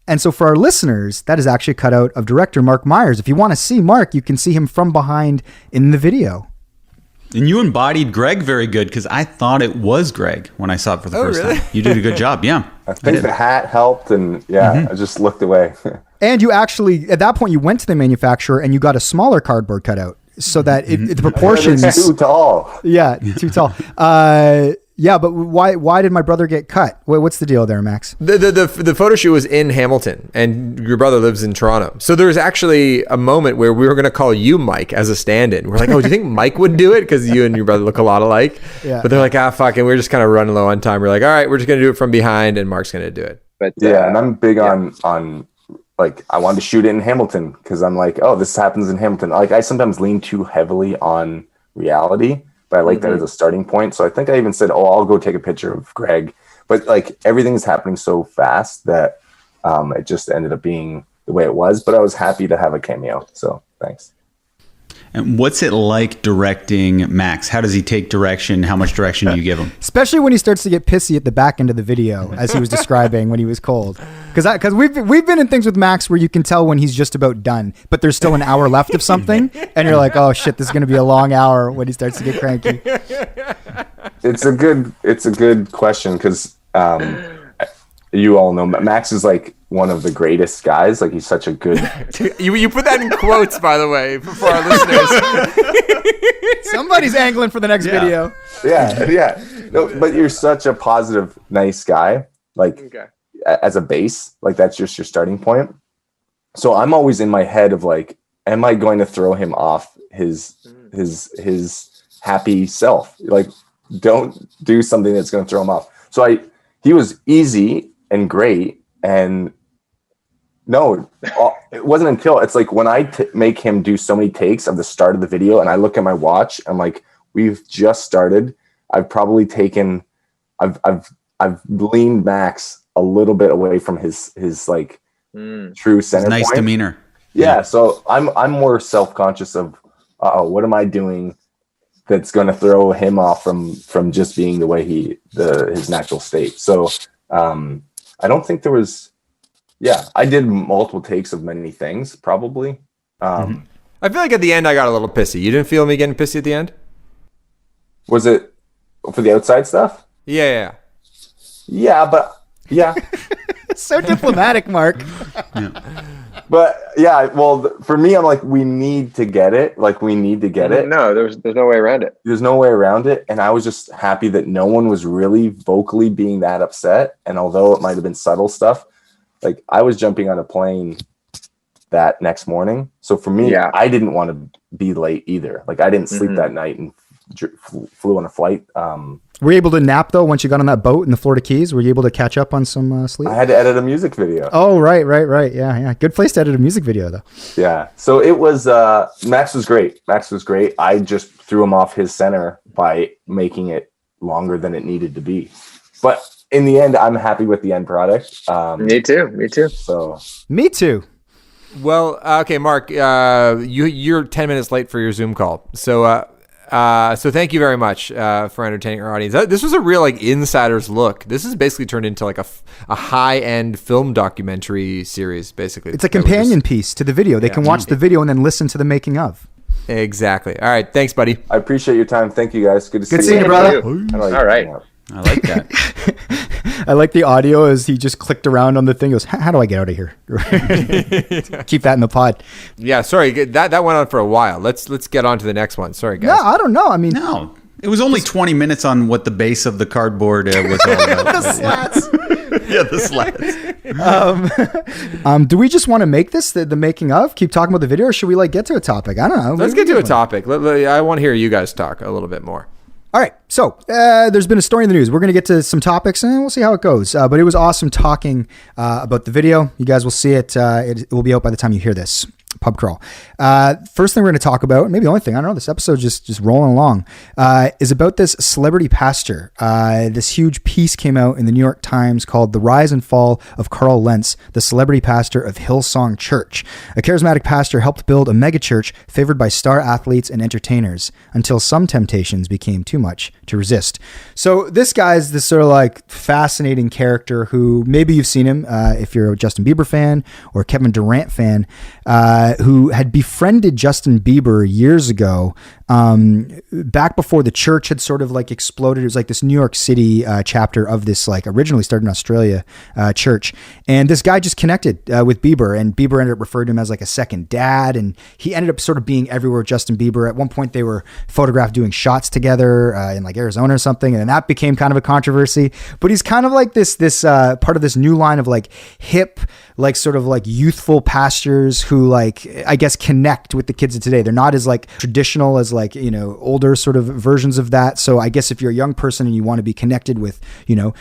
And so for our listeners, that is actually a cutout of director Mark Myers. If you want to see Mark, you can see him from behind in the video. And you embodied Greg very good because I thought it was Greg when I saw it for the first time. You did a good job. Yeah. I think the hat helped and I just looked away. And you actually, at that point, you went to the manufacturer and you got a smaller cardboard cutout so that the proportions... It's too tall. Yeah, too tall. Yeah, but why did my brother get cut? What's the deal there, Max? The photo shoot was in Hamilton, and your brother lives in Toronto. So there was actually a moment where we were going to call you Mike as a stand-in. We're like, oh, do you think Mike would do it? Because you and your brother look a lot alike. Yeah. But they're like, fuck, and we're just kind of running low on time. We're like, all right, we're just going to do it from behind, and Mark's going to do it. But and I'm big on like, I wanted to shoot it in Hamilton because I'm like, oh, this happens in Hamilton. Like, I sometimes lean too heavily on reality. But I like that as a starting point. So I think I even said, I'll go take a picture of Greg. But like everything's happening so fast that it just ended up being the way it was. But I was happy to have a cameo. So thanks. And what's it like directing Max? How does he take direction? How much direction do you give him? Especially when he starts to get pissy at the back end of the video, as he was describing when he was cold. Because we've been in things with Max where you can tell when he's just about done, but there's still an hour left of something, and you're like, oh shit, this is going to be a long hour when he starts to get cranky. It's a good question because you all know Max is like one of the greatest guys. Like he's such a good. You put that in quotes, by the way, for our listeners. Somebody's angling for the next video. Yeah. No, but you're such a positive, nice guy. Like as a base, like that's just your starting point. So I'm always in my head of like, am I going to throw him off his happy self? Like don't do something that's going to throw him off. So he was easy and great. And no, it wasn't until it's like when I make him do so many takes of the start of the video and I look at my watch, I'm like, we've just started. I've probably taken, I've leaned Max a little bit away from his like true center nice point. Demeanor. Yeah. So I'm more self-conscious of, what am I doing that's going to throw him off from just being the way his natural state. So, I don't think there was, I did multiple takes of many things probably. I feel like at the end I got a little pissy. You didn't feel me getting pissy at the end? Was it for the outside stuff? Yeah. Yeah, but yeah. So diplomatic, Mark. But yeah, well, for me, I'm like, we need to get it. Like, we need to get it. No, there's no way around it. There's no way around it. And I was just happy that no one was really vocally being that upset. And although it might have been subtle stuff, like I was jumping on a plane that next morning. So for me, I didn't want to be late either. Like I didn't sleep that night and flew on a flight. Were you able to nap though once you got on that boat in the Florida Keys? Were you able to catch up on some sleep? I had to edit a music video. Oh, right. Yeah. Good place to edit a music video though. Yeah. So it was, Max was great. I just threw him off his center by making it longer than it needed to be. But in the end, I'm happy with the end product. Me too. So me too. Well, okay, Mark, you're 10 minutes late for your Zoom call. So thank you very much for entertaining our audience. This was a real like insider's look. This is basically turned into like a high-end film documentary series, basically. It's a companion piece to the video. They can watch the video and then listen to the making of. Exactly. All right. Thanks, buddy. I appreciate your time. Thank you, guys. Good to see you. Good seeing you, brother. All right. I like that. I like the audio as he just clicked around on the thing. He goes, how do I get out of here? Keep that in the pod. Yeah, sorry. That went on for a while. Let's get on to the next one. Sorry, guys. No, I don't know. I mean, No, it was only 20 minutes on what the base of the cardboard was all about. the slats. Yeah, the slats. Do we just want to make this the making of? Keep talking about the video, or should we like get to a topic? I don't know. Let's get to a topic. I want to hear you guys talk a little bit more. All right, so there's been a story in the news. We're going to get to some topics, and we'll see how it goes. But it was awesome talking about the video. You guys will see it. It will be out by the time you hear this. Pub crawl. First thing we're going to talk about, maybe the only thing, I don't know, this episode just rolling along, is about this celebrity pastor. This huge piece came out in the New York Times called "The Rise and Fall of Carl Lentz, the Celebrity Pastor of Hillsong Church." A charismatic pastor helped build a megachurch favored by star athletes and entertainers until some temptations became too much to resist. So this guy's this sort of like fascinating character who maybe you've seen him if you're a Justin Bieber fan or Kevin Durant fan, who had befriended Justin Bieber years ago, back before the church had sort of like exploded. It was like this New York City chapter of this, like originally started in Australia church. And this guy just connected with Bieber, and Bieber ended up referring to him as like a second dad. And he ended up sort of being everywhere with Justin Bieber. At one point they were photographed doing shots together in like Arizona or something. And then that became kind of a controversy, but he's kind of like this part of this new line of like hip, like sort of like youthful pastors who like, I guess, connect with the kids of today. They're not as like traditional as like, you know, older sort of versions of that. So I guess if you're a young person and you want to be connected with, you know,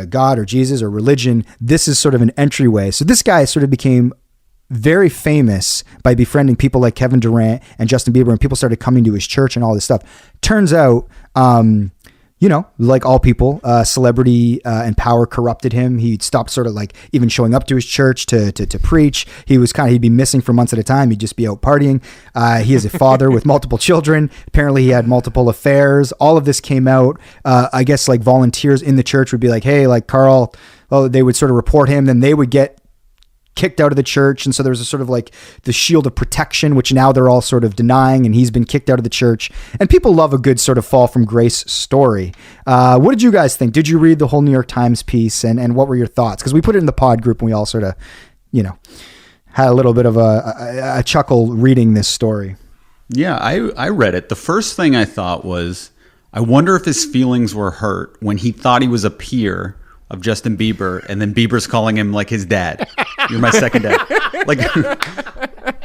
God or Jesus or religion, this is sort of an entryway. So this guy sort of became very famous by befriending people like Kevin Durant and Justin Bieber, and people started coming to his church and all this stuff. Turns out, you know, like all people, celebrity and power corrupted him. He stopped sort of like even showing up to his church to preach. He'd be missing for months at a time. He'd just be out partying. He is a father with multiple children. Apparently he had multiple affairs. All of this came out. I guess like volunteers in the church would be like, hey, like Carl, they would sort of report him. Then they would get kicked out of the church. And so there was a sort of like the shield of protection, which now they're all sort of denying, and he's been kicked out of the church. And people love a good sort of fall from grace story. What did you guys think? Did you read the whole New York Times piece, and what were your thoughts? Because we put it in the pod group and we all sort of, you know, had a little bit of a chuckle reading this story. Yeah, I read it. The first thing I thought was, I wonder if his feelings were hurt when he thought he was a peer of Justin Bieber, and then Bieber's calling him like his dad. You're my second dad. Like,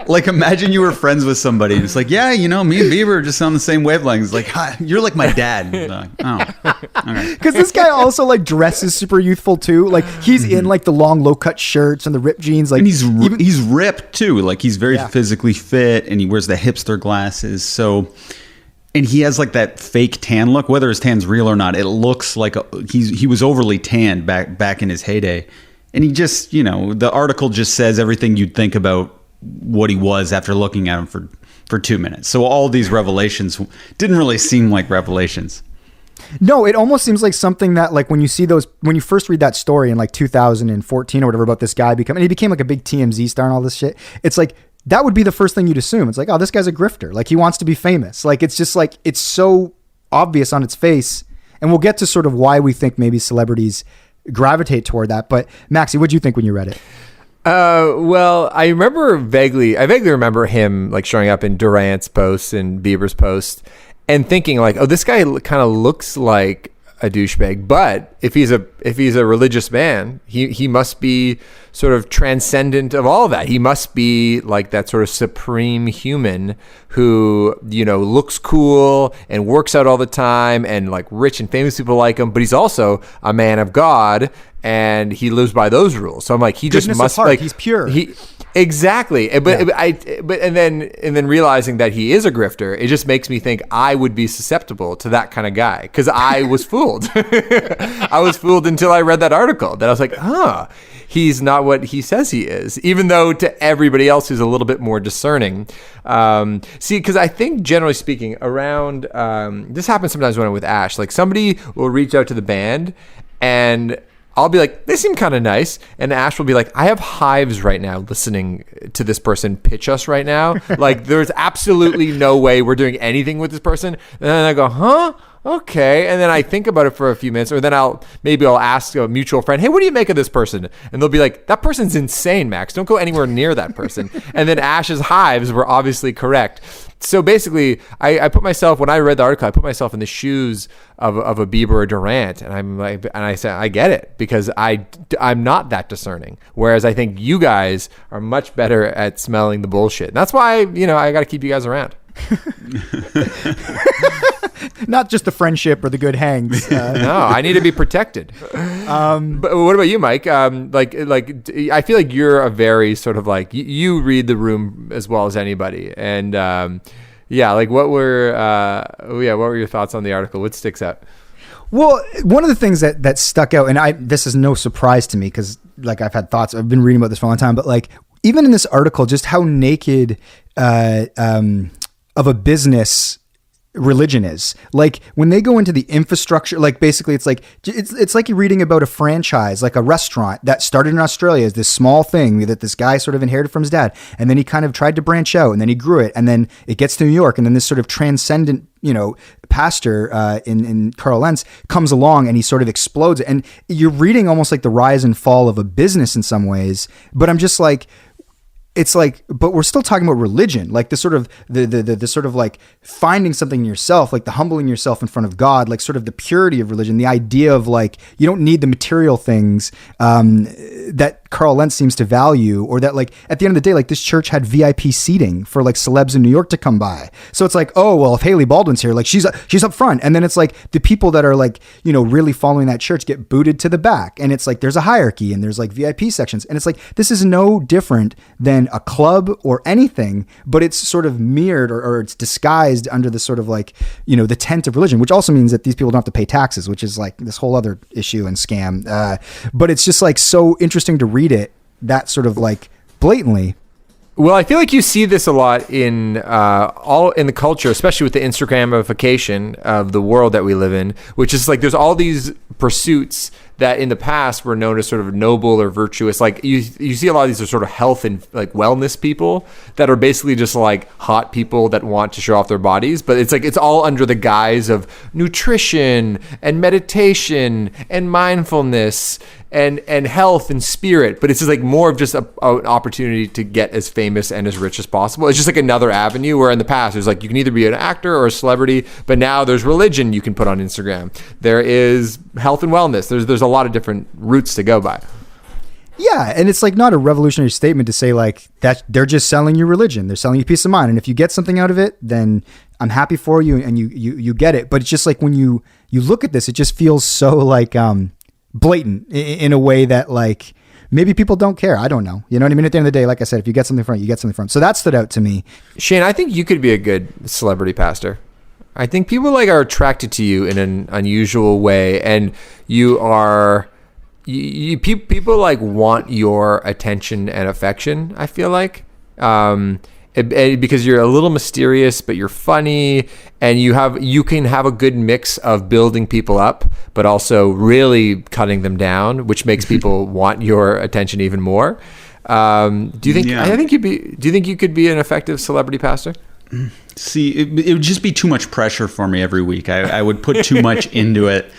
Like, imagine you were friends with somebody and it's like, yeah, you know, me and Bieber are just on the same wavelengths. Like, hi, you're like my dad. Like, oh, all right. Because this guy also like dresses super youthful too. Like he's in like the long low cut shirts and the ripped jeans. Like And he's ripped too. Like he's very physically fit and he wears the hipster glasses. So, and he has like that fake tan look, whether his tan's real or not. It looks like he was overly tanned back in his heyday. And he just, you know, the article just says everything you'd think about what he was after looking at him for 2 minutes. So all these revelations didn't really seem like revelations. No, it almost seems like something that like when you first read that story in like 2014 or whatever about this guy and he became like a big TMZ star and all this shit. It's like, that would be the first thing you'd assume. It's like, oh, this guy's a grifter. Like he wants to be famous. Like, it's just like, it's so obvious on its face. And we'll get to sort of why we think maybe celebrities gravitate toward that. But Maxie, what'd you think when you read it? Well, I vaguely remember him like showing up in Durant's posts and Bieber's posts and thinking like, oh, this guy kind of looks like a douchebag, but if he's a religious man, he must be sort of transcendent of all of that. He must be like that sort of supreme human who, you know, looks cool and works out all the time and like rich and famous people like him, but he's also a man of God and he lives by those rules. So I'm like, he Goodness just must of heart, like he's pure. Exactly. And then realizing that he is a grifter, it just makes me think I would be susceptible to that kind of guy because I was fooled. I was fooled until I read that article that I was like, he's not what he says he is, even though to everybody else who's a little bit more discerning. Because I think generally speaking around, this happens sometimes when I'm with Ash, like somebody will reach out to the band and I'll be like, they seem kind of nice. And Ash will be like, I have hives right now listening to this person pitch us right now. Like, there's absolutely no way we're doing anything with this person. And then I go, huh? Okay. And then I think about it for a few minutes, or then I'll ask a mutual friend, hey, what do you make of this person? And they'll be like, that person's insane, Max. Don't go anywhere near that person. And then Ash's hives were obviously correct. So basically, I put myself, when I read the article, I put myself in the shoes of a Bieber or Durant, and I'm like, and I said, I get it because I'm not that discerning. Whereas I think you guys are much better at smelling the bullshit. And that's why, you know, I got to keep you guys around. Not just the friendship or the good hangs. No, I need to be protected. But what about you, Mike? Like I feel like you're a very sort of like you read the room as well as anybody. And like what were your thoughts on the article? What sticks out? Well, one of the things that stuck out, and this is no surprise to me because like I've had thoughts. I've been reading about this for a long time, but like even in this article, just how naked of a business religion is. Like when they go into the infrastructure, like basically it's like you're reading about a franchise, like a restaurant that started in Australia as this small thing that this guy sort of inherited from his dad, and then he kind of tried to branch out, and then he grew it, and then it gets to New York, and then this sort of transcendent, you know, pastor in Carl Lentz comes along and he sort of explodes it. And you're reading almost like the rise and fall of a business in some ways, but I'm just like, it's like, but we're still talking about religion, like the sort of the sort of like finding something in yourself, like the humbling yourself in front of God, like sort of the purity of religion, the idea of like, you don't need the material things that Carl Lentz seems to value, or that like at the end of the day, like this church had VIP seating for like celebs in New York to come by. So it's like, oh, well, if Haley Baldwin's here, like she's up front. And then it's like the people that are like, you know, really following that church get booted to the back. And it's like, there's a hierarchy and there's like VIP sections. And it's like, this is no different than a club or anything, but it's sort of mirrored or it's disguised under the sort of like, you know, the tent of religion, which also means that these people don't have to pay taxes, which is like this whole other issue and scam. But it's just like so interesting to read it that sort of like blatantly. Well, I feel like you see this a lot in all in the culture, especially with the Instagramification of the world that we live in, which is like there's all these pursuits that in the past were known as sort of noble or virtuous. Like you see a lot of these are sort of health and like wellness people that are basically just like hot people that want to show off their bodies. But it's like it's all under the guise of nutrition and meditation and mindfulness and health and spirit. But it's just like more of just an opportunity to get as famous and as rich as possible. It's just like another avenue where in the past there's like you can either be an actor or a celebrity, but now there's religion you can put on Instagram. There is health and wellness. There's a lot of different routes to go by. Yeah, and it's like not a revolutionary statement to say like that they're just selling you religion. They're selling you peace of mind. And if you get something out of it, then I'm happy for you and you get it. But it's just like when you look at this, it just feels so like blatant in a way that like maybe people don't care. I don't know. You know what I mean? At the end of the day, like I said, if you get something from it, you get something from it. So that stood out to me. Shane, I think you could be a good celebrity pastor. I think people like are attracted to you in an unusual way, and you are people like want your attention and affection. I feel like because you're a little mysterious, but you're funny, and you can have a good mix of building people up, but also really cutting them down, which makes people want your attention even more. Do you think? Yeah. Do you think you could be an effective celebrity pastor? See, it would just be too much pressure for me every week. I would put too much into it.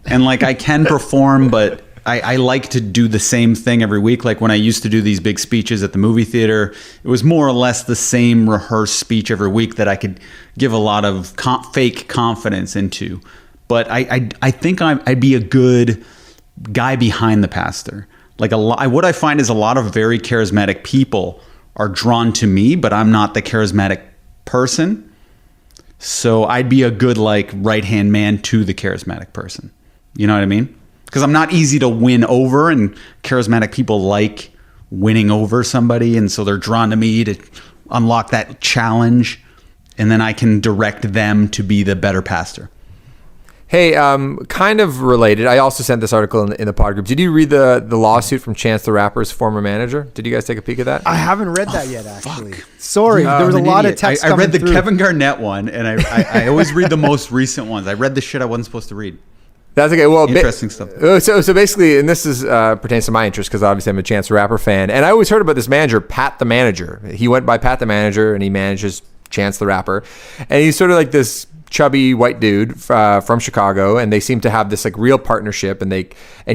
And like I can perform, but I like to do the same thing every week. Like when I used to do these big speeches at the movie theater, it was more or less the same rehearsed speech every week that I could give a lot of fake confidence into. But I think I'd be a good guy behind the pastor. Like what I find is a lot of very charismatic people are drawn to me, but I'm not the charismatic person. So I'd be a good like right-hand man to the charismatic person. You know what I mean? Because I'm not easy to win over, and charismatic people like winning over somebody, and so they're drawn to me to unlock that challenge, and then I can direct them to be the better pastor. Hey, kind of related. I also sent this article in the pod group. Did you read the lawsuit from Chance the Rapper's former manager? Did you guys take a peek at that? I haven't read that yet, actually. Sorry, there was a lot of text. I read the Kevin Garnett one, and I always read the most recent ones. I read the shit I wasn't supposed to read. That's okay. Well, interesting stuff. So basically, and this is pertains to my interest because obviously I'm a Chance the Rapper fan, and I always heard about this manager, Pat the Manager. He went by Pat the Manager, and he manages Chance the Rapper, and he's sort of like this chubby white dude from Chicago, and they seem to have this like real partnership, and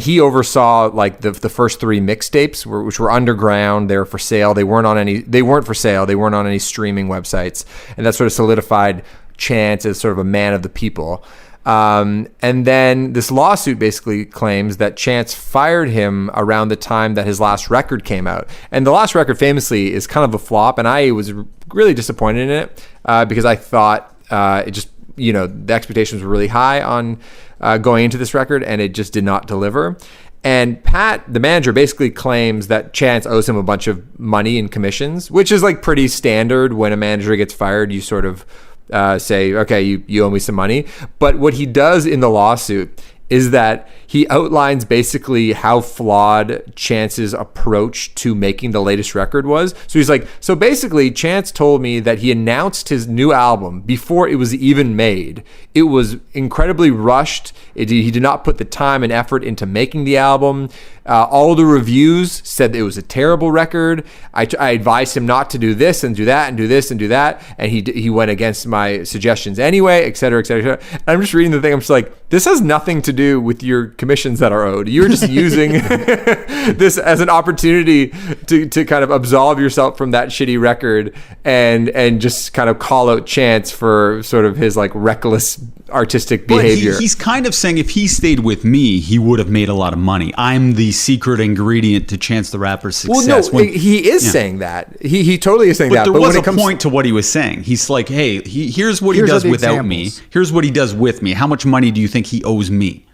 he oversaw like the first 3 mixtapes which were underground. They were for sale. They weren't for sale. They weren't on any streaming websites, and that sort of solidified Chance as sort of a man of the people. And then this lawsuit basically claims that Chance fired him around the time that his last record came out. And the last record famously is kind of a flop, and I was really disappointed in it because I thought it just, the expectations were really high on going into this record, and it just did not deliver. And Pat, the manager, basically claims that Chance owes him a bunch of money in commissions, which is like pretty standard. When a manager gets fired, you sort of say, okay, you owe me some money. But what he does in the lawsuit is that he outlines basically how flawed Chance's approach to making the latest record was. So he's like, so basically Chance told me that he announced his new album before it was even made. It was incredibly rushed. He did not put the time and effort into making the album. All the reviews said it was a terrible record. I advised him not to do this and do that and do this and do that, and he went against my suggestions anyway, et cetera, et cetera, et cetera. And I'm just reading the thing. I'm just like, this has nothing to do with your commissions that are owed. You're just using this as an opportunity to kind of absolve yourself from that shitty record and just kind of call out Chance for sort of his like reckless artistic behavior. But he's kind of saying if he stayed with me, he would have made a lot of money. I'm the secret ingredient to Chance the Rapper's success. Well, no, he is saying that. He totally is saying that. But there was a point to what he was saying. He's like, hey, here's what he does without me. Here's what he does with me. How much money do you think he owes me?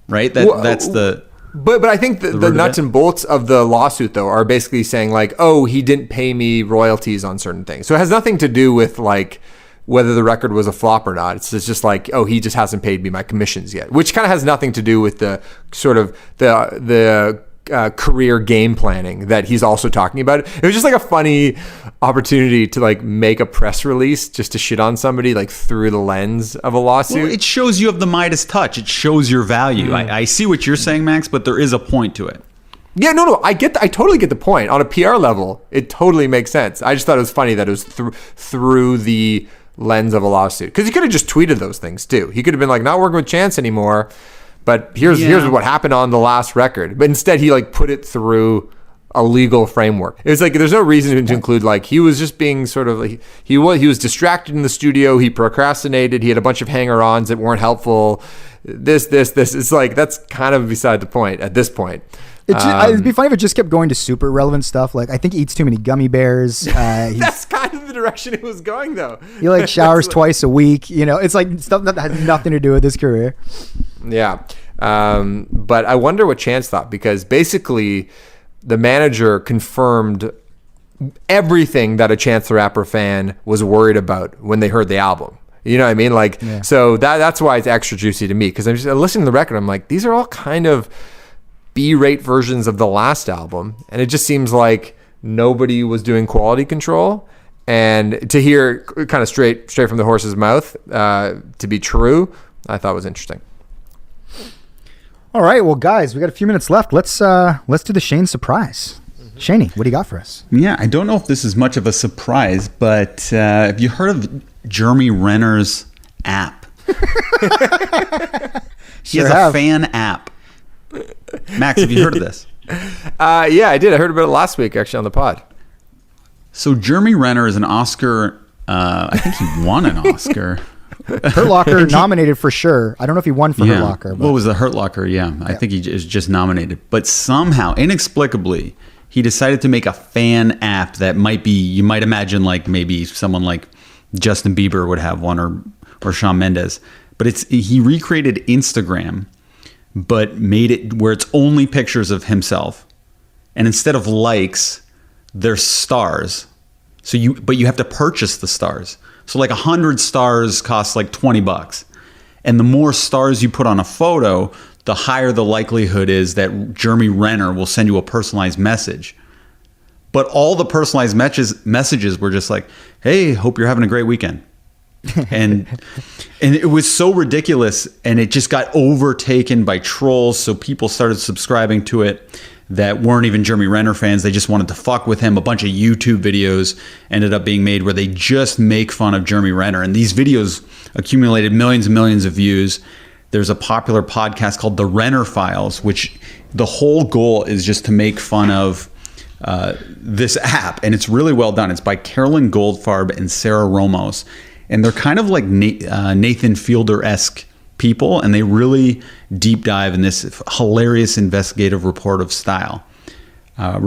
Right? That's the... But I think the nuts and bolts of the lawsuit, though, are basically saying like, oh, he didn't pay me royalties on certain things. So it has nothing to do with like whether the record was a flop or not. It's just like, oh, he just hasn't paid me my commissions yet, which kind of has nothing to do with the sort of the career game planning that he's also talking about. It was just like a funny opportunity to like make a press release just to shit on somebody like through the lens of a lawsuit. Well, it shows you have the Midas touch. It shows your value. I see what you're saying, Max, but there is a point to it. Yeah, no, I totally get the point. On a PR level, it totally makes sense. I just thought it was funny that it was through the lens of a lawsuit, because he could have just tweeted those things too. He could have been like, not working with Chance anymore, but here's what happened on the last record. But instead he like put it through a legal framework. It was like there's no reason to include like he was just being sort of like he was distracted in the studio, he procrastinated, he had a bunch of hanger-ons that weren't helpful. This. It's like that's kind of beside the point at this point. It'd be funny if it just kept going to super irrelevant stuff. Like I think he eats too many gummy bears. That's kind of the direction it was going, though. He like showers twice a week. It's like stuff that has nothing to do with his career. Yeah. But I wonder what Chance thought, because basically the manager confirmed everything that a Chance the Rapper fan was worried about when they heard the album. You know what I mean? Like, so that's why it's extra juicy to me, because I'm just listening to the record. I'm like, these are all kind of B-rate versions of the last album, and it just seems like nobody was doing quality control. And to hear kind of straight from the horse's mouth to be true, I thought was interesting. All right, well, guys, we got a few minutes left. Let's do the Shane surprise. Shaney, what do you got for us? Yeah, I don't know if this is much of a surprise, but have you heard of Jeremy Renner's app? He has a fan app. Max, have you heard of this? Yeah, I did. I heard about it last week, actually, on the pod. So Jeremy Renner is an Oscar. I think he won an Oscar. Hurt Locker nominated for sure. I don't know if he won for Hurt Locker. What was the Hurt Locker? Yeah, I think he is just nominated. But somehow, inexplicably, he decided to make a fan app that might be, you might imagine like maybe someone like Justin Bieber would have one, or Shawn Mendes. But he recreated Instagram, but made it where it's only pictures of himself. And instead of likes, there's stars. But you have to purchase the stars. So like 100 stars costs like $20. And the more stars you put on a photo, the higher the likelihood is that Jeremy Renner will send you a personalized message. But all the personalized messages were just like, hey, hope you're having a great weekend. and it was so ridiculous, and it just got overtaken by trolls. So people started subscribing to it that weren't even Jeremy Renner fans. They just wanted to fuck with him. A bunch of YouTube videos ended up being made where they just make fun of Jeremy Renner. And these videos accumulated millions and millions of views. There's a popular podcast called The Renner Files, which the whole goal is just to make fun of this app. And it's really well done. It's by Carolyn Goldfarb and Sarah Romos. And they're kind of like Nathan Fielder-esque people, and they really deep dive in this hilarious investigative reporter style. And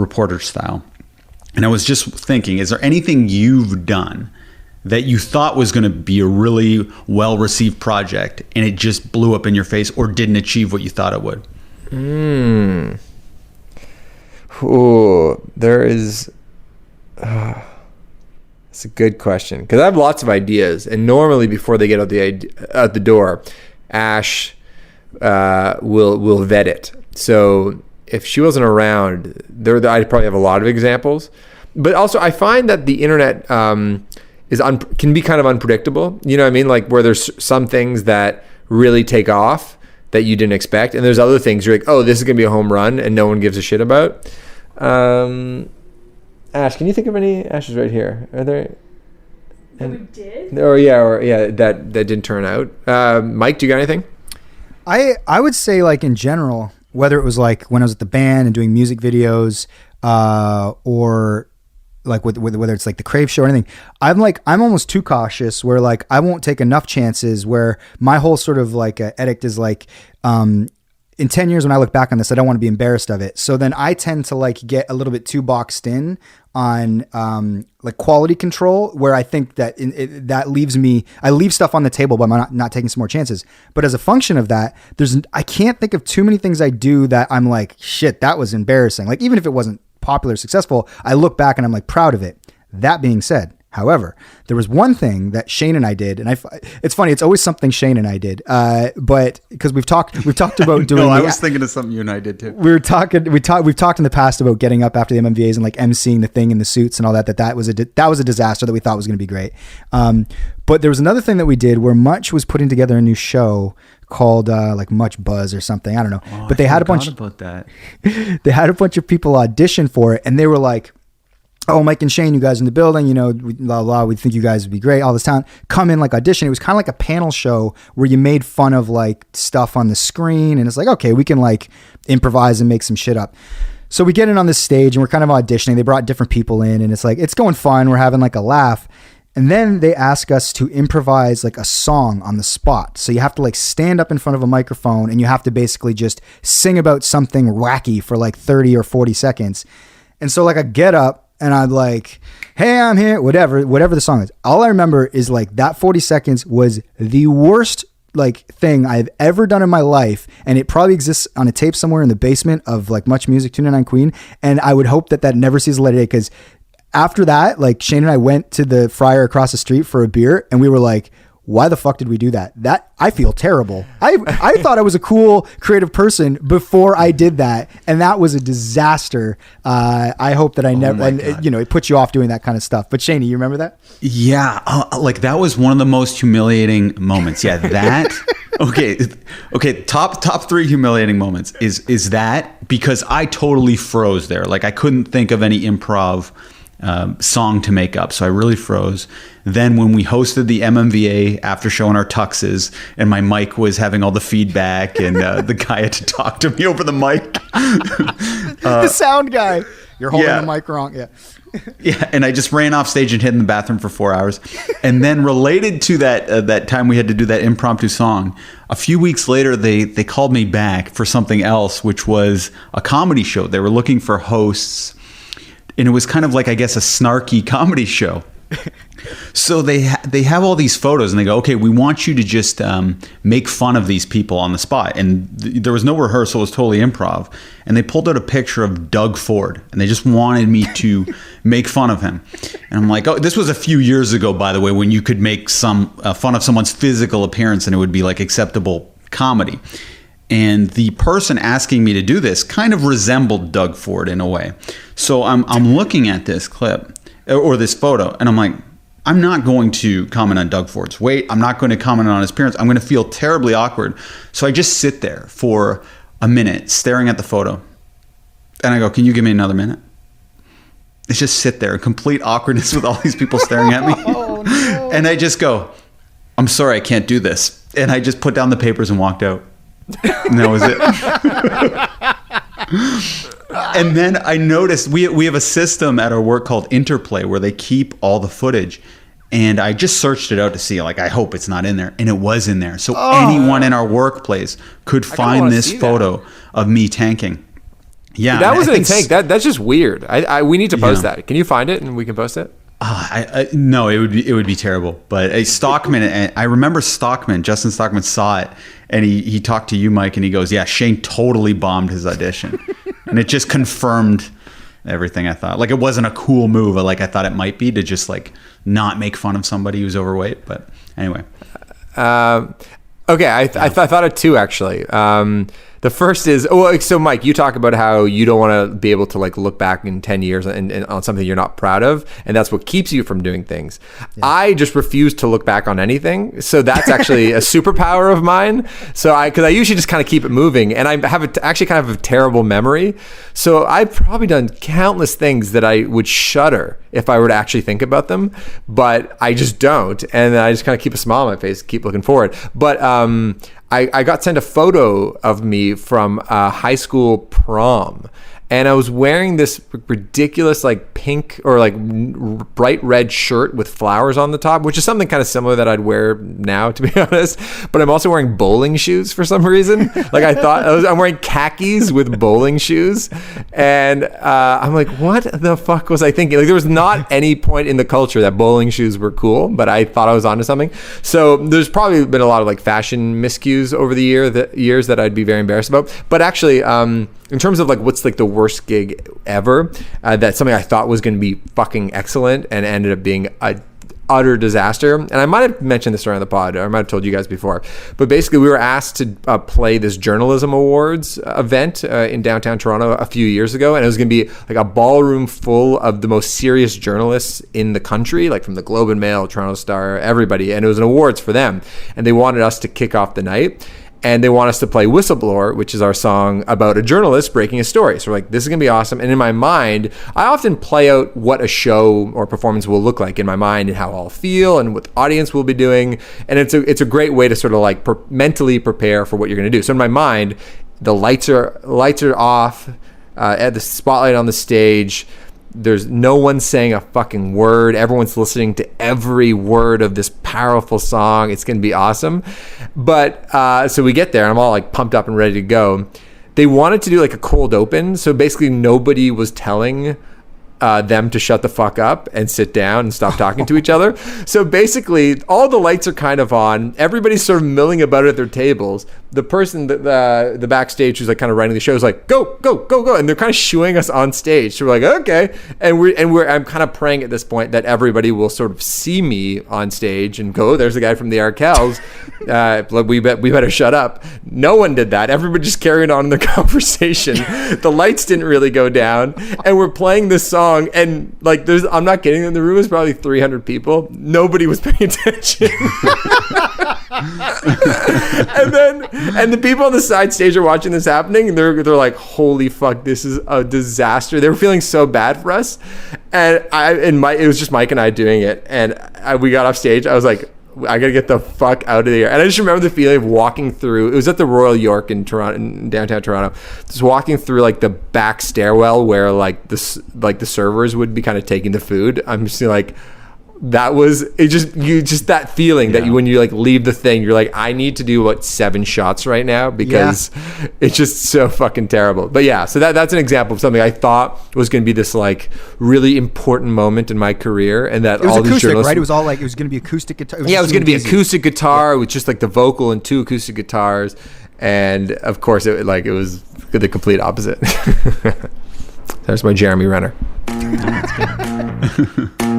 I was just thinking, is there anything you've done that you thought was going to be a really well-received project and it just blew up in your face or didn't achieve what you thought it would? There is... It's a good question, because I have lots of ideas, and normally before they get out the door, Ash will vet it. So if she wasn't around, I'd probably have a lot of examples. But also, I find that the internet can be kind of unpredictable. You know what I mean? Like where there's some things that really take off that you didn't expect, and there's other things you're like, oh, this is gonna be a home run, and no one gives a shit about. Ash, can you think of any? Ash is right here. Are there? That we did? Or that didn't turn out. Mike, do you got anything? I would say, like, in general, whether it was like when I was at the band and doing music videos, or like whether it's like the Crave show or anything, I'm almost too cautious where like I won't take enough chances, where my whole sort of like edict is like, in 10 years when I look back on this, I don't want to be embarrassed of it. So then I tend to like get a little bit too boxed in on like quality control, where I think that that leaves me, I leave stuff on the table by not taking some more chances. But as a function of that, I can't think of too many things I do that I'm like, shit, that was embarrassing. Like even if it wasn't popular, successful, I look back and I'm like proud of it. That being said, however, there was one thing that Shane and I did, and it's funny, it's always something Shane and I did, but because we've talked about doing. No, I was thinking of something you and I did too. We've talked in the past about getting up after the MMVAs and like emceeing the thing in the suits and all that. That was a disaster that we thought was going to be great. But there was another thing that we did where Much was putting together a new show called like Much Buzz or something. I don't know, but they had a bunch about that. They had a bunch of people audition for it, and they were like, oh, Mike and Shane, you guys in the building, you know, we think you guys would be great. All this talent, come in, like audition. It was kind of like a panel show where you made fun of like stuff on the screen, and it's like, okay, we can like improvise and make some shit up. So we get in on this stage and we're kind of auditioning. They brought different people in, and it's like, it's going fun. We're having like a laugh. And then they ask us to improvise like a song on the spot. So you have to like stand up in front of a microphone and you have to basically just sing about something wacky for like 30 or 40 seconds. And so like I get up and I'm like, hey, I'm here, whatever the song is. All I remember is like that 40 seconds was the worst like thing I've ever done in my life. And it probably exists on a tape somewhere in the basement of like Much Music 299 Queen. And I would hope that never sees the light of day, because after that, like Shane and I went to the Friar across the street for a beer and we were like, why the fuck did we do that? That I feel terrible. I thought I was a cool creative person before I did that. And that was a disaster. I hope that I never, and it puts you off doing that kind of stuff. But Shane, you remember that? Yeah. Like that was one of the most humiliating moments. Yeah. That, okay. Top 3 humiliating moments is that, because I totally froze there. Like I couldn't think of any improv song to make up. So I really froze. Then when we hosted the MMVA after showing our tuxes and my mic was having all the feedback and the guy had to talk to me over the mic. The sound guy. You're holding the mic wrong. Yeah. Yeah. And I just ran off stage and hid in the bathroom for 4 hours. And then related to that time we had to do that impromptu song, a few weeks later, they called me back for something else, which was a comedy show. They were looking for hosts. And it was kind of like, I guess, a snarky comedy show. So they have all these photos and they go, okay, we want you to just make fun of these people on the spot. And there was no rehearsal. It was totally improv. And they pulled out a picture of Doug Ford and they just wanted me to make fun of him. And I'm like, oh, this was a few years ago, by the way, when you could make some fun of someone's physical appearance and it would be like acceptable comedy. And the person asking me to do this kind of resembled Doug Ford in a way. So I'm looking at this clip or this photo and I'm like, I'm not going to comment on Doug Ford's weight. I'm not going to comment on his appearance. I'm going to feel terribly awkward. So I just sit there for a minute staring at the photo. And I go, can you give me another minute? It's just sit there, complete awkwardness with all these people staring at me. Oh, no. And I just go, I'm sorry, I can't do this. And I just put down the papers and walked out. And that was it. And then I noticed we have a system at our work called Interplay where they keep all the footage. And I just searched it out to see, like, I hope it's not in there. And it was in there. So anyone in our workplace could find this photo of me tanking. Yeah. That wasn't a tank. That's just weird. We need to post that. Can you find it and we can post it? No, it would be terrible. But Stockman, I remember Justin Stockman saw it, and he talked to you, Mike, and he goes, "Yeah, Shane totally bombed his audition," and it just confirmed everything I thought. Like it wasn't a cool move, like I thought it might be, to just like not make fun of somebody who's overweight. But anyway, okay, I thought of two actually. The first is, so Mike, you talk about how you don't want to be able to like look back in 10 years and on something you're not proud of, and that's what keeps you from doing things. Yeah. I just refuse to look back on anything, so that's actually a superpower of mine. So because I usually just kind of keep it moving, and I have actually kind of a terrible memory. So I've probably done countless things that I would shudder if I were to actually think about them, but I just don't, and I just kind of keep a smile on my face, keep looking forward. But I got sent a photo of me from a high school prom, and I was wearing this ridiculous like pink or like bright red shirt with flowers on the top, which is something kind of similar that I'd wear now, to be honest. But I'm also wearing bowling shoes for some reason. Like I'm wearing khakis with bowling shoes, and I'm like, what the fuck was I thinking? Like there was not any point in the culture that bowling shoes were cool, but I thought I was onto something. So there's probably been a lot of like fashion miscues over the years that I'd be very embarrassed about. But actually, in terms of like what's like the worst gig ever, that's something I thought was going to be fucking excellent and ended up being a utter disaster. And I might have mentioned this around the pod, or I might have told you guys before, but basically we were asked to play this journalism awards event in downtown Toronto a few years ago, and it was going to be like a ballroom full of the most serious journalists in the country, like from the Globe and Mail, Toronto Star, everybody, and it was an awards for them, and they wanted us to kick off the night. And they want us to play Whistleblower, which is our song about a journalist breaking a story. So we're like, this is going to be awesome. And in my mind, I often play out what a show or performance will look like in my mind and how I'll feel and what the audience will be doing. And it's a great way to sort of like mentally prepare for what you're going to do. So in my mind, the lights are off, at the spotlight on the stage. There's no one saying a fucking word. Everyone's listening to every word of this powerful song. It's going to be awesome. But so we get there, and I'm all like pumped up and ready to go. They wanted to do like a cold open, so basically nobody was telling them to shut the fuck up and sit down and stop talking to each other. So basically, all the lights are kind of on. Everybody's sort of milling about at their tables. The person, the backstage who's like kind of running the show is like, go, go, go, go, and they're kind of shooing us on stage. So we're like, okay, and I'm kind of praying at this point that everybody will sort of see me on stage and go, oh, there's the guy from the Arkells. We better shut up. No one did that. Everybody just carried on in their conversation. The lights didn't really go down, and we're playing this song, and like I'm not kidding, in the room was probably 300 people. Nobody was paying attention. and the people on the side stage are watching this happening, and they're like, holy fuck, this is a disaster. They were feeling so bad for us, and it was just Mike and I doing it, and we got off stage. I was like, I gotta get the fuck out of here. And I just remember the feeling of walking through. It was at the Royal York in Toronto, in downtown Toronto. Just walking through like the back stairwell where like the servers would be kind of taking the food. I'm just like, that was it. Just that feeling that when you like leave the thing, you're like, I need to do 7 shots right now because it's just so fucking terrible. But yeah, so that's an example of something I thought was going to be this like really important moment in my career, and that it was all acoustic, these journalists, right? It was all like it was going to be acoustic guitar. It was going to be acoustic guitar with just like the vocal and 2 acoustic guitars, and of course it was the complete opposite. There's my Jeremy Renner. That's good.